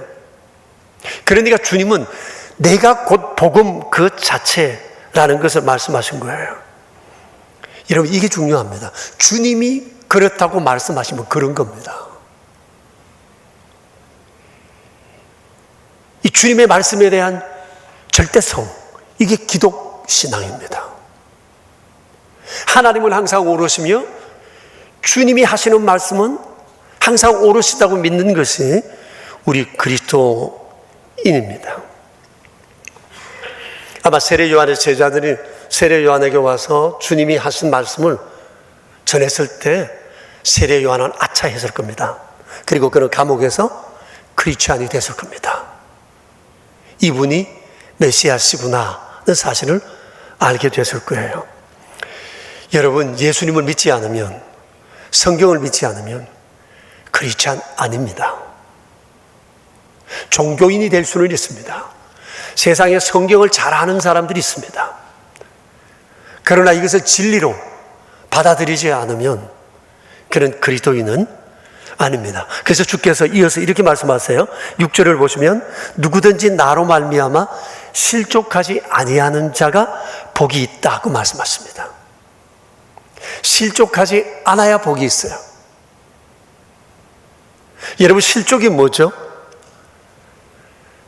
그러니까 주님은 내가 곧 복음 그 자체라는 것을 말씀하신 거예요. 여러분 이게 중요합니다. 주님이 그렇다고 말씀하시면 그런 겁니다. 이 주님의 말씀에 대한 절대성, 이게 기독 신앙입니다. 하나님은 항상 오르시며 주님이 하시는 말씀은 항상 오르시다고 믿는 것이 우리 그리스도인입니다. 아마 세례 요한의 제자들이 세례 요한에게 와서 주님이 하신 말씀을 전했을 때 세례 요한은 아차했을 겁니다. 그리고 그는 감옥에서 크리스찬이 됐을 겁니다. 이분이 메시아시구나는 사실을 알게 됐을 거예요. 여러분 예수님을 믿지 않으면, 성경을 믿지 않으면 크리스찬 아닙니다. 종교인이 될 수는 있습니다. 세상에 성경을 잘 아는 사람들이 있습니다. 그러나 이것을 진리로 받아들이지 않으면 그런 그리스도인은 아닙니다. 그래서 주께서 이어서 이렇게 말씀하세요. 6절을 보시면 누구든지 나로 말미암아 실족하지 아니하는 자가 복이 있다고 말씀하십니다. 실족하지 않아야 복이 있어요. 여러분 실족이 뭐죠?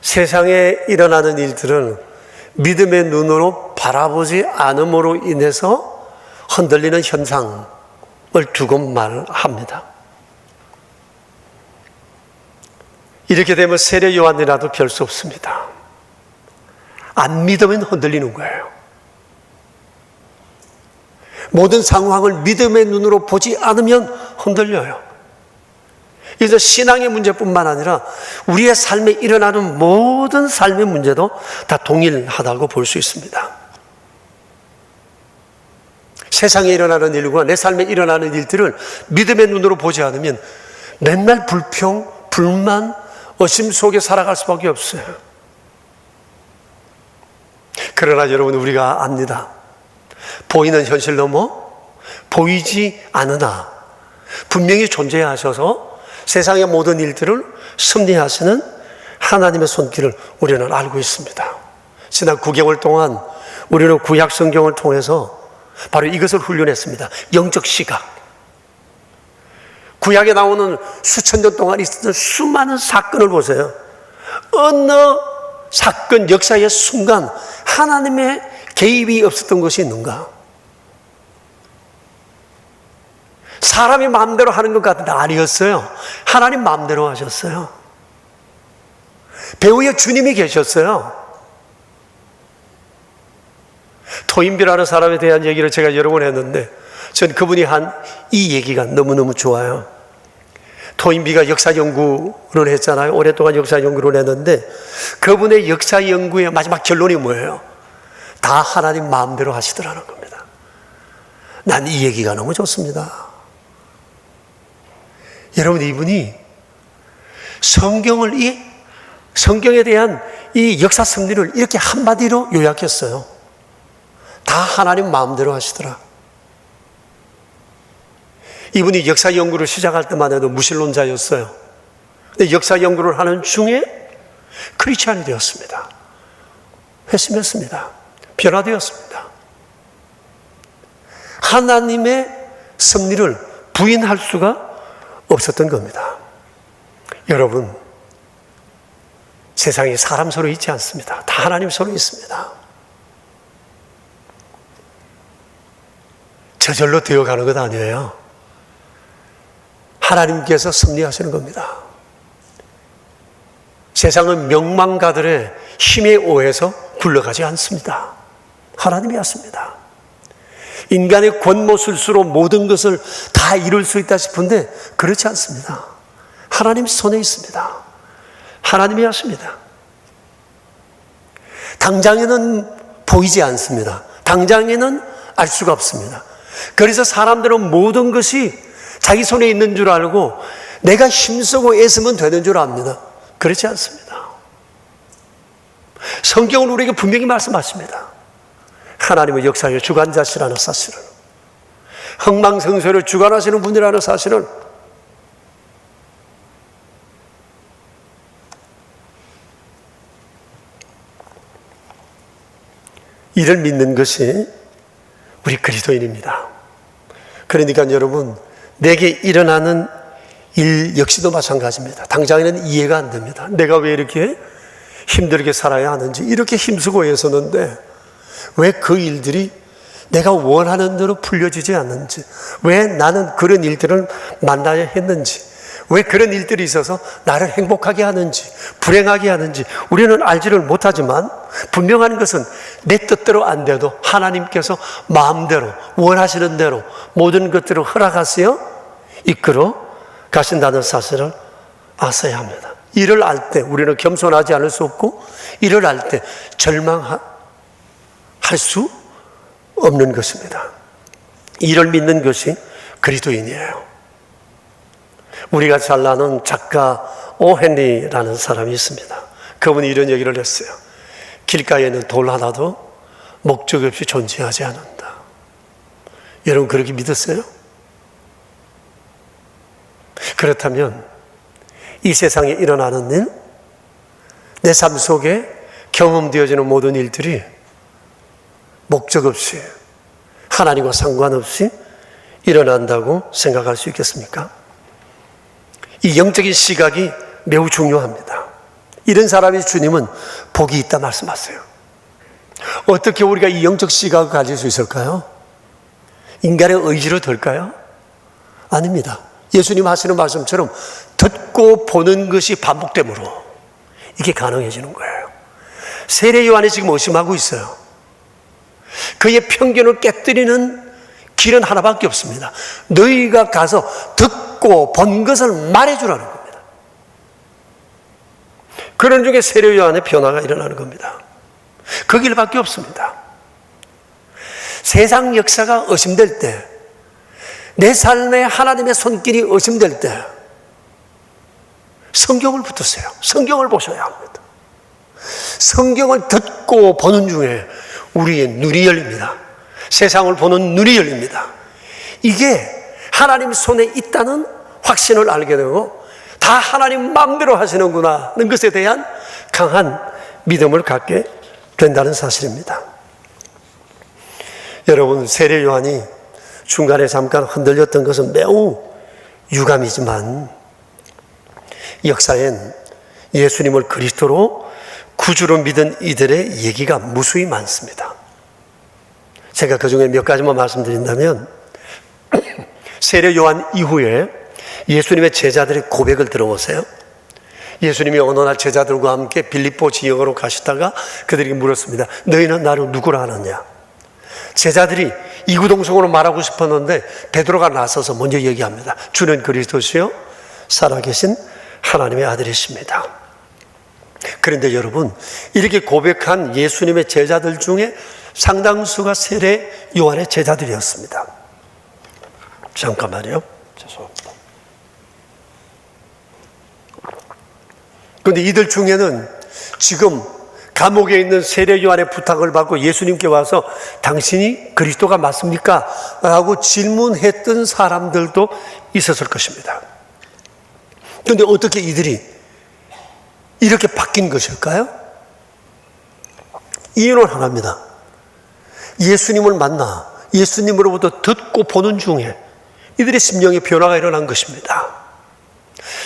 세상에 일어나는 일들을 믿음의 눈으로 바라보지 않음으로 인해서 흔들리는 현상을 두고 말합니다. 이렇게 되면 세례 요한이라도 별 수 없습니다. 안 믿으면 흔들리는 거예요. 모든 상황을 믿음의 눈으로 보지 않으면 흔들려요. 그래서 신앙의 문제뿐만 아니라 우리의 삶에 일어나는 모든 삶의 문제도 다 동일하다고 볼 수 있습니다. 세상에 일어나는 일과 내 삶에 일어나는 일들을 믿음의 눈으로 보지 않으면 맨날 불평, 불만, 의심 속에 살아갈 수밖에 없어요. 그러나 여러분 우리가 압니다. 보이는 현실 넘어 보이지 않으나 분명히 존재하셔서 세상의 모든 일들을 섭리하시는 하나님의 손길을 우리는 알고 있습니다. 지난 9개월 동안 우리는 구약 성경을 통해서 바로 이것을 훈련했습니다. 영적 시각. 구약에 나오는 수천 년 동안 있었던 수많은 사건을 보세요. 어느 사건, 역사의 순간 하나님의 개입이 없었던 것이 있는가? 사람이 마음대로 하는 것 같은데 아니었어요. 하나님 마음대로 하셨어요. 배후에 주님이 계셨어요. 토인비라는 사람에 대한 얘기를 제가 여러 번 했는데 전 그분이 한 이 얘기가 너무너무 좋아요. 토인비가 역사 연구를 했잖아요. 오랫동안 역사 연구를 했는데 그분의 역사 연구의 마지막 결론이 뭐예요? 다 하나님 마음대로 하시더라는 겁니다. 난 이 얘기가 너무 좋습니다. 여러분 이분이 성경에 대한 이 역사 섭리를 이렇게 한마디로 요약했어요. 다 하나님 마음대로 하시더라. 이분이 역사 연구를 시작할 때만 해도 무신론자였어요. 근데 역사 연구를 하는 중에 크리스찬이 되었습니다. 회심했습니다. 변화되었습니다. 하나님의 섭리를 부인할 수가 없었던 겁니다. 여러분, 세상에 사람 서로 있지 않습니다. 다 하나님 서로 있습니다. 저절로 되어가는 것 아니에요. 하나님께서 섭리하시는 겁니다. 세상은 명망가들의 힘에 의해서 굴러가지 않습니다. 하나님이 하십니다. 인간의 권모술수로 모든 것을 다 이룰 수 있다 싶은데 그렇지 않습니다. 하나님 손에 있습니다. 하나님이 하십니다. 당장에는 보이지 않습니다. 당장에는 알 수가 없습니다. 그래서 사람들은 모든 것이 자기 손에 있는 줄 알고 내가 힘쓰고 애쓰면 되는 줄 압니다. 그렇지 않습니다. 성경은 우리에게 분명히 말씀하십니다. 하나님의 역사의 주관자시라는 사실은, 흥망성쇠를 주관하시는 분이라는 사실은 이를 믿는 것이 우리 그리스도인입니다. 그러니까 여러분, 내게 일어나는 일 역시도 마찬가지입니다. 당장에는 이해가 안 됩니다. 내가 왜 이렇게 힘들게 살아야 하는지, 이렇게 힘쓰고 애쓰는데 왜 그 일들이 내가 원하는 대로 풀려지지 않는지, 왜 나는 그런 일들을 만나야 했는지, 왜 그런 일들이 있어서 나를 행복하게 하는지, 불행하게 하는지 우리는 알지를 못하지만, 분명한 것은 내 뜻대로 안 돼도 하나님께서 마음대로 원하시는 대로 모든 것들을 허락하시어 이끌어 가신다는 사실을 아셔야 합니다. 이를 알 때 우리는 겸손하지 않을 수 없고, 이를 알 때 절망할 수 없는 것입니다. 이를 믿는 것이 그리스도인이에요. 우리가 잘 아는 작가 오 헨리라는 사람이 있습니다. 그분이 이런 얘기를 했어요. 길가에 있는 돌 하나도 목적 없이 존재하지 않는다. 여러분 그렇게 믿었어요? 그렇다면 이 세상에 일어나는 일, 내 삶 속에 경험되어지는 모든 일들이 목적 없이, 하나님과 상관없이 일어난다고 생각할 수 있겠습니까? 이 영적인 시각이 매우 중요합니다. 이런 사람이 주님은 복이 있다 말씀하세요. 어떻게 우리가 이 영적 시각을 가질 수 있을까요? 인간의 의지로 될까요? 아닙니다. 예수님 하시는 말씀처럼 듣고 보는 것이 반복됨으로 이게 가능해지는 거예요. 세례 요한이 지금 의심하고 있어요. 그의 편견을 깨뜨리는 길은 하나밖에 없습니다. 너희가 가서 듣고 본 것을 말해주라는 겁니다. 그런 중에 세례 요한의 변화가 일어나는 겁니다. 그 길밖에 없습니다. 세상 역사가 의심될 때, 내 삶에 하나님의 손길이 의심될 때 성경을 붙드세요. 성경을 보셔야 합니다. 성경을 듣고 보는 중에 우리의 눈이 열립니다. 세상을 보는 눈이 열립니다. 이게 하나님 손에 있다는 확신을 알게 되고, 다 하나님 마음대로 하시는구나 하는 것에 대한 강한 믿음을 갖게 된다는 사실입니다. 여러분, 세례 요한이 중간에 잠깐 흔들렸던 것은 매우 유감이지만, 역사엔 예수님을 그리스도로 구주로 믿은 이들의 얘기가 무수히 많습니다. 제가 그 중에 몇 가지만 말씀드린다면, 세례 요한 이후에 예수님의 제자들의 고백을 들어보세요. 예수님이 어느 날 제자들과 함께 빌립보 지역으로 가시다가 그들에게 물었습니다. 너희는 나를 누구라 하느냐? 제자들이 이구동성으로 말하고 싶었는데 베드로가 나서서 먼저 얘기합니다. 주는 그리스도시요 살아계신 하나님의 아들이십니다. 그런데 여러분, 이렇게 고백한 예수님의 제자들 중에 상당수가 세례 요한의 제자들이었습니다. 잠깐만요. 죄송합니다. 그런데 이들 중에는 지금 감옥에 있는 세례 요한의 부탁을 받고 예수님께 와서 당신이 그리스도가 맞습니까? 라고 질문했던 사람들도 있었을 것입니다. 그런데 어떻게 이들이 이렇게 바뀐 것일까요? 이유는 하나입니다. 예수님을 만나 예수님으로부터 듣고 보는 중에 이들의 심령의 변화가 일어난 것입니다.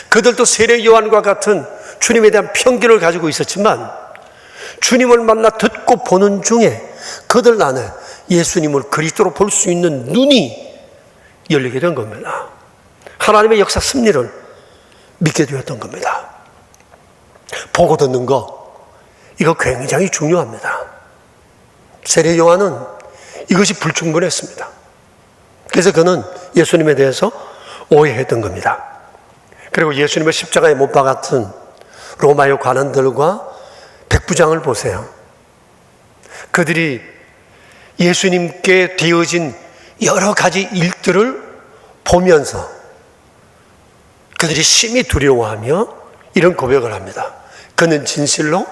그들도 세례 요한과 같은 주님에 대한 편견을 가지고 있었지만, 주님을 만나 듣고 보는 중에 그들 안에 예수님을 그리스도로 볼 수 있는 눈이 열리게 된 겁니다. 하나님의 역사 섭리를 믿게 되었던 겁니다. 보고 듣는 거, 이거 굉장히 중요합니다. 세례 요한은 이것이 불충분했습니다. 그래서 그는 예수님에 대해서 오해했던 겁니다. 그리고 예수님을 십자가에 못 박았던 로마의 관원들과 백부장을 보세요. 그들이 예수님께 되어진 여러 가지 일들을 보면서 그들이 심히 두려워하며 이런 고백을 합니다. 그는 진실로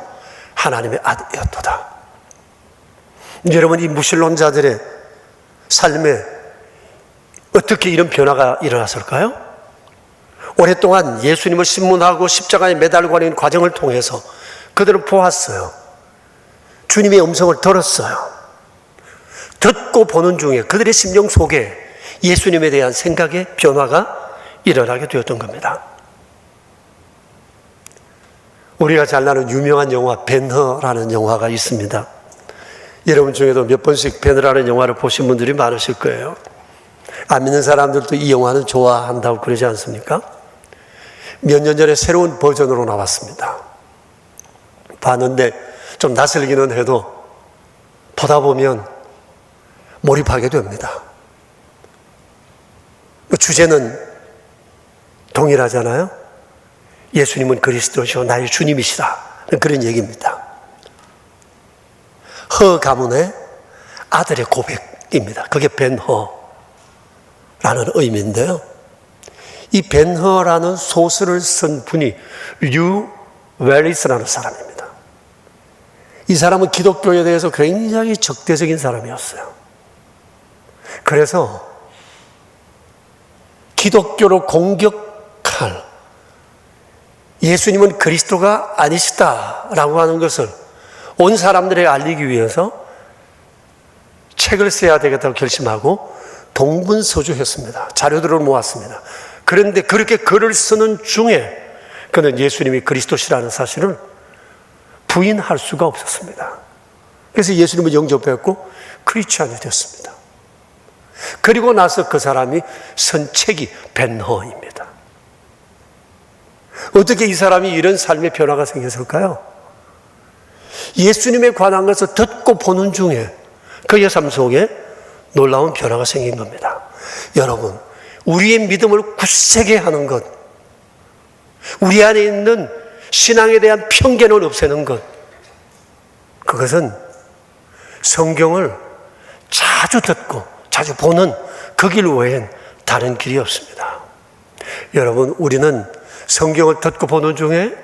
하나님의 아들이었도다. 여러분, 이 무신론자들의 삶에 어떻게 이런 변화가 일어났을까요? 오랫동안 예수님을 신문하고 십자가에 매달고 하는 과정을 통해서 그들은 보았어요. 주님의 음성을 들었어요. 듣고 보는 중에 그들의 심령 속에 예수님에 대한 생각의 변화가 일어나게 되었던 겁니다. 우리가 잘 아는 유명한 영화 벤허라는 영화가 있습니다. 여러분 중에도 몇 번씩 벤허라는 영화를 보신 분들이 많으실 거예요. 안 믿는 사람들도 이 영화는 좋아한다고 그러지 않습니까? 몇 년 전에 새로운 버전으로 나왔습니다. 봤는데 좀 낯설기는 해도 보다 보면 몰입하게 됩니다. 주제는 동일하잖아요. 예수님은 그리스도시요 나의 주님이시다. 그런 얘기입니다. 허 가문의 아들의 고백입니다. 그게 벤허라는 의미인데요. 이 벤허라는 소설을 쓴 분이 류 웰리스라는 사람입니다. 이 사람은 기독교에 대해서 굉장히 적대적인 사람이었어요. 그래서 기독교로 공격할 예수님은 그리스도가 아니시다라고 하는 것을 온 사람들에게 알리기 위해서 책을 써야 되겠다고 결심하고 동분서주했습니다. 자료들을 모았습니다. 그런데 그렇게 글을 쓰는 중에 그는 예수님이 그리스도시라는 사실을 부인할 수가 없었습니다. 그래서 예수님을 영접했고 크리스찬이 됐습니다. 그리고 나서 그 사람이 쓴 책이 벤허입니다. 어떻게 이 사람이 이런 삶의 변화가 생겼을까요? 예수님에 관한 것을 듣고 보는 중에 그의 삶 속에 놀라운 변화가 생긴 겁니다. 여러분, 우리의 믿음을 굳세게 하는 것, 우리 안에 있는 신앙에 대한 편견을 없애는 것, 그것은 성경을 자주 듣고 자주 보는 그 길 외엔 다른 길이 없습니다. 여러분, 우리는 성경을 듣고 보는 중에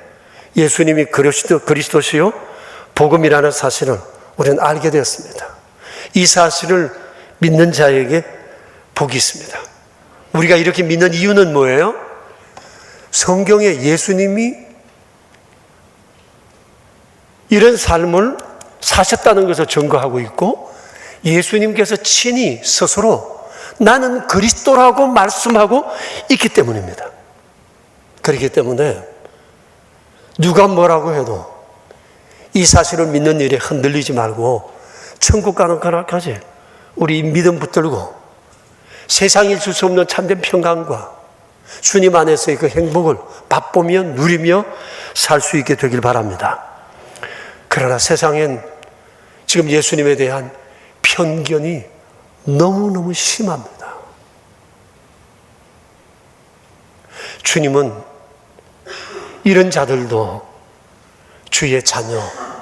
예수님이 그리스도시요 복음이라는 사실을 우리는 알게 되었습니다. 이 사실을 믿는 자에게 복이 있습니다. 우리가 이렇게 믿는 이유는 뭐예요? 성경에 예수님이 이런 삶을 사셨다는 것을 증거하고 있고 예수님께서 친히 스스로 나는 그리스도라고 말씀하고 있기 때문입니다. 그렇기 때문에 누가 뭐라고 해도 이 사실을 믿는 일에 흔들리지 말고 천국 가는 그날까지 우리 믿음 붙들고 세상이 줄 수 없는 참된 평강과 주님 안에서의 그 행복을 맛보며 누리며 살 수 있게 되길 바랍니다. 그러나 세상엔 지금 예수님에 대한 편견이 너무너무 심합니다. 주님은 이런 자들도 주의 자녀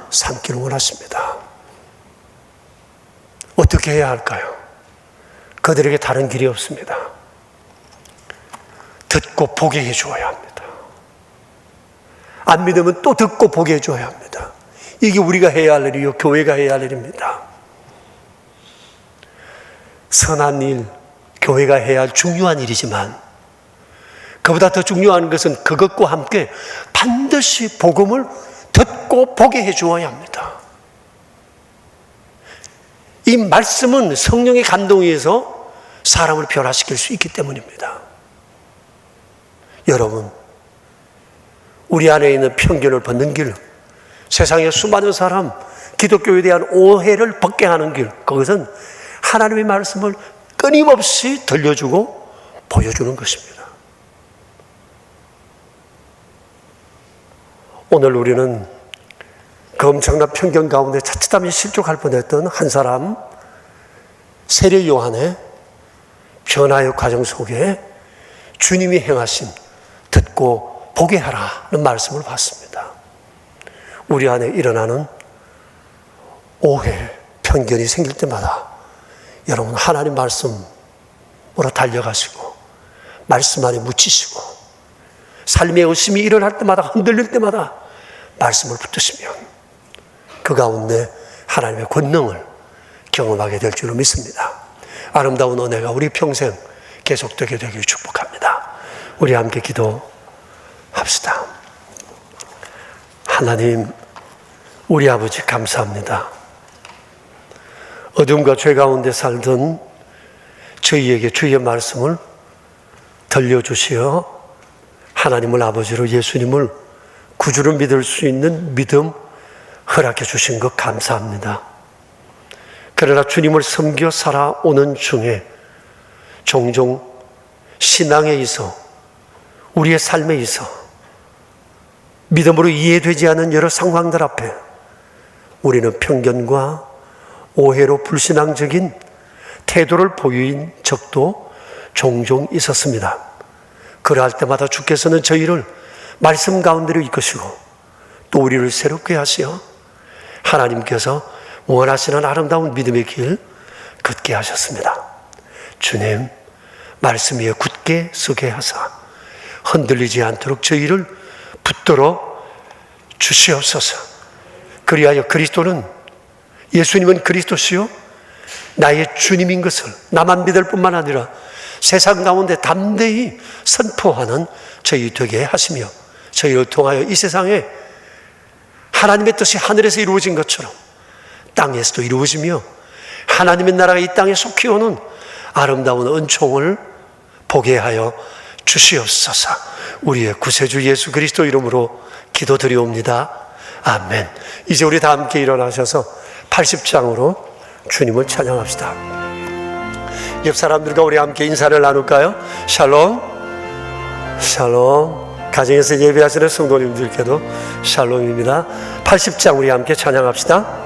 삼기를 원하십니다. 어떻게 해야 할까요? 그들에게 다른 길이 없습니다. 듣고 보게 해줘야 합니다. 안 믿으면 또 듣고 보게 해줘야 합니다. 이게 우리가 해야 할 일이요, 교회가 해야 할 일입니다. 선한 일, 교회가 해야 할 중요한 일이지만 그보다 더 중요한 것은 그것과 함께 반드시 복음을 듣고 보게 해주어야 합니다. 이 말씀은 성령의 감동에 의해서 사람을 변화시킬 수 있기 때문입니다. 여러분, 우리 안에 있는 편견을 벗는 길, 세상의 수많은 사람, 기독교에 대한 오해를 벗게 하는 길, 그것은 하나님의 말씀을 끊임없이 들려주고 보여주는 것입니다. 오늘 우리는 그 엄청난 편견 가운데 자칫하면 실족할 뻔했던 한 사람, 세례 요한의 변화의 과정 속에 주님이 행하신 듣고 보게 하라는 말씀을 봤습니다. 우리 안에 일어나는 오해, 편견이 생길 때마다 여러분, 하나님 말씀으로 달려가시고 말씀 안에 묻히시고 삶의 의심이 일어날 때마다, 흔들릴 때마다 말씀을 붙드시면 그 가운데 하나님의 권능을 경험하게 될 줄로 믿습니다. 아름다운 은혜가 우리 평생 계속되게 되길 축복합니다. 우리 함께 기도합시다. 하나님, 우리 아버지 감사합니다. 어둠과 죄 가운데 살던 저희에게 주의 말씀을 들려주시어 하나님을 아버지로, 예수님을 구주로 믿을 수 있는 믿음 허락해 주신 것 감사합니다. 그러나 주님을 섬겨 살아오는 중에 종종 신앙에 있어, 우리의 삶에 있어 믿음으로 이해되지 않은 여러 상황들 앞에 우리는 편견과 오해로 불신앙적인 태도를 보인 적도 종종 있었습니다. 그러할 때마다 주께서는 저희를 말씀 가운데로 이끄시고 또 우리를 새롭게 하시어 하나님께서 원하시는 아름다운 믿음의 길 걷게 하셨습니다. 주님, 말씀 위에 굳게 서게 하사 흔들리지 않도록 저희를 붙들어 주시옵소서. 그리하여 그리스도는, 예수님은 그리스도시요 나의 주님인 것을 나만 믿을 뿐만 아니라 세상 가운데 담대히 선포하는 저희 되게 하시며, 저희를 통하여 이 세상에 하나님의 뜻이 하늘에서 이루어진 것처럼 땅에서도 이루어지며 하나님의 나라가 이 땅에 속히 오는 아름다운 은총을 보게 하여 주시옵소서. 우리의 구세주 예수 그리스도 이름으로 기도드리옵니다. 아멘. 이제 우리 다 함께 일어나셔서 80장으로 주님을 찬양합시다. 옆 사람들과 우리 함께 인사를 나눌까요? 샬롬, 샬롬. 가정에서 예배하시는 성도님들께도 샬롬입니다. 80장 우리 함께 찬양합시다.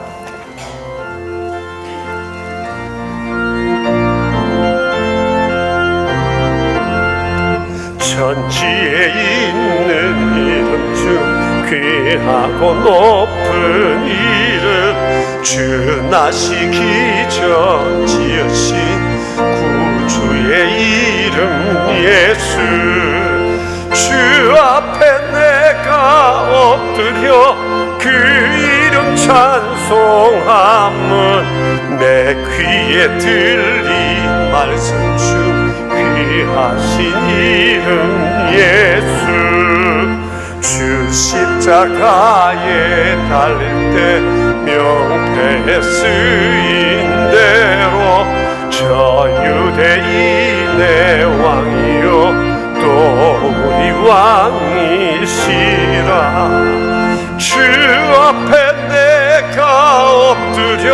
천지에 있는 이름 중 귀하고 높은 이름, 주 나시기 전 지으신 구주의 이름 예수. 주 앞에 내가 엎드려 그 이름 찬송함은 내 귀에 들린 말씀 중 귀하신 이름 예수. 주 십자가에 달릴 때 명패에 쓰인 대로 저 유대인의 왕이요 또 우리 왕이시라. 주 앞에 내가 엎드려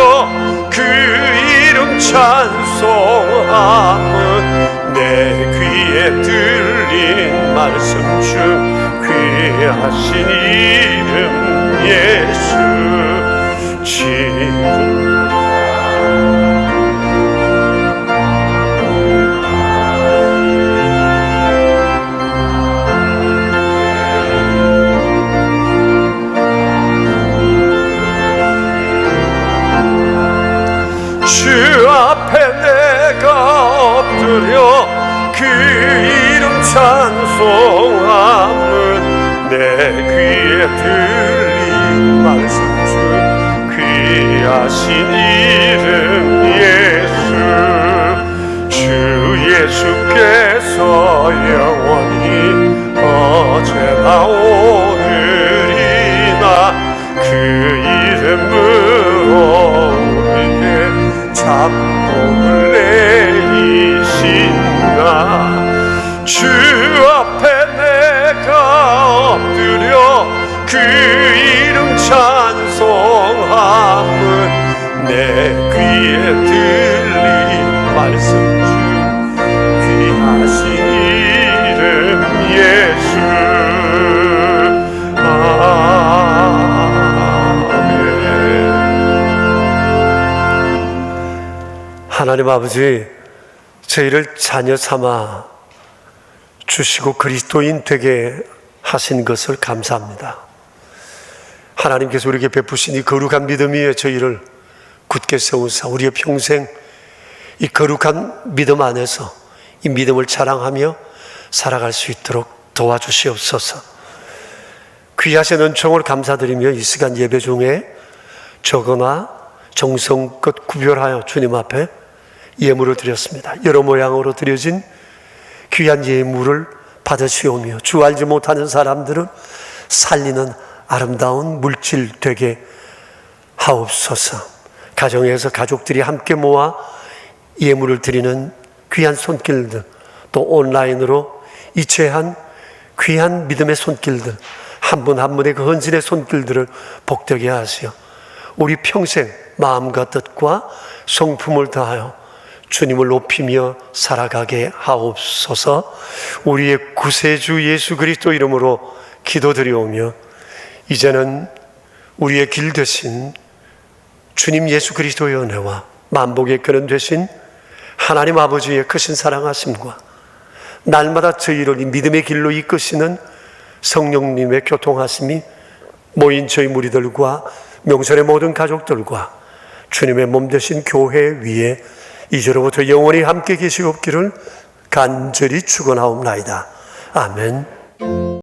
그 이름 찬송함은 내 귀에 들린 말씀 중 귀하신 이름 예수. 지금 주 앞에 내가 엎드려 그 이름 찬송함은 내 귀에 들린 말씀 중 귀하신 이름 예수. 주 예수께서 영원히 어제나 오늘이나 그 이름으로 잡복을 내리신다. 주 앞에 내가 엎드려 그 이름 찬송함은 내 귀에 들린 말씀 중 귀하신 이름 예수. 하나님 아버지, 저희를 자녀 삼아 주시고 그리스도인 되게 하신 것을 감사합니다. 하나님께서 우리에게 베푸신 이 거룩한 믿음 위에 저희를 굳게 세우사 우리의 평생 이 거룩한 믿음 안에서 이 믿음을 자랑하며 살아갈 수 있도록 도와주시옵소서. 귀하신 은총을 감사드리며 이 시간 예배 중에 적어나 정성껏 구별하여 주님 앞에 예물을 드렸습니다. 여러 모양으로 드려진 귀한 예물을 받으시오며 주 알지 못하는 사람들은 살리는 아름다운 물질 되게 하옵소서. 가정에서 가족들이 함께 모아 예물을 드리는 귀한 손길들, 또 온라인으로 이체한 귀한 믿음의 손길들, 한 분 한 분의 그 헌신의 손길들을 복되게 하시어 우리 평생 마음과 뜻과 성품을 다하여 주님을 높이며 살아가게 하옵소서. 우리의 구세주 예수 그리스도 이름으로 기도드리오며 이제는 우리의 길 되신 주님 예수 그리스도의 은혜와 만복의 근원 되신 하나님 아버지의 크신 사랑하심과 날마다 저희를 이 믿음의 길로 이끄시는 성령님의 교통하심이 모인 저희 무리들과 명선의 모든 가족들과 주님의 몸 되신 교회 위에 이제로부터 영원히 함께 계시옵기를 간절히 축원하옵나이다. 아멘.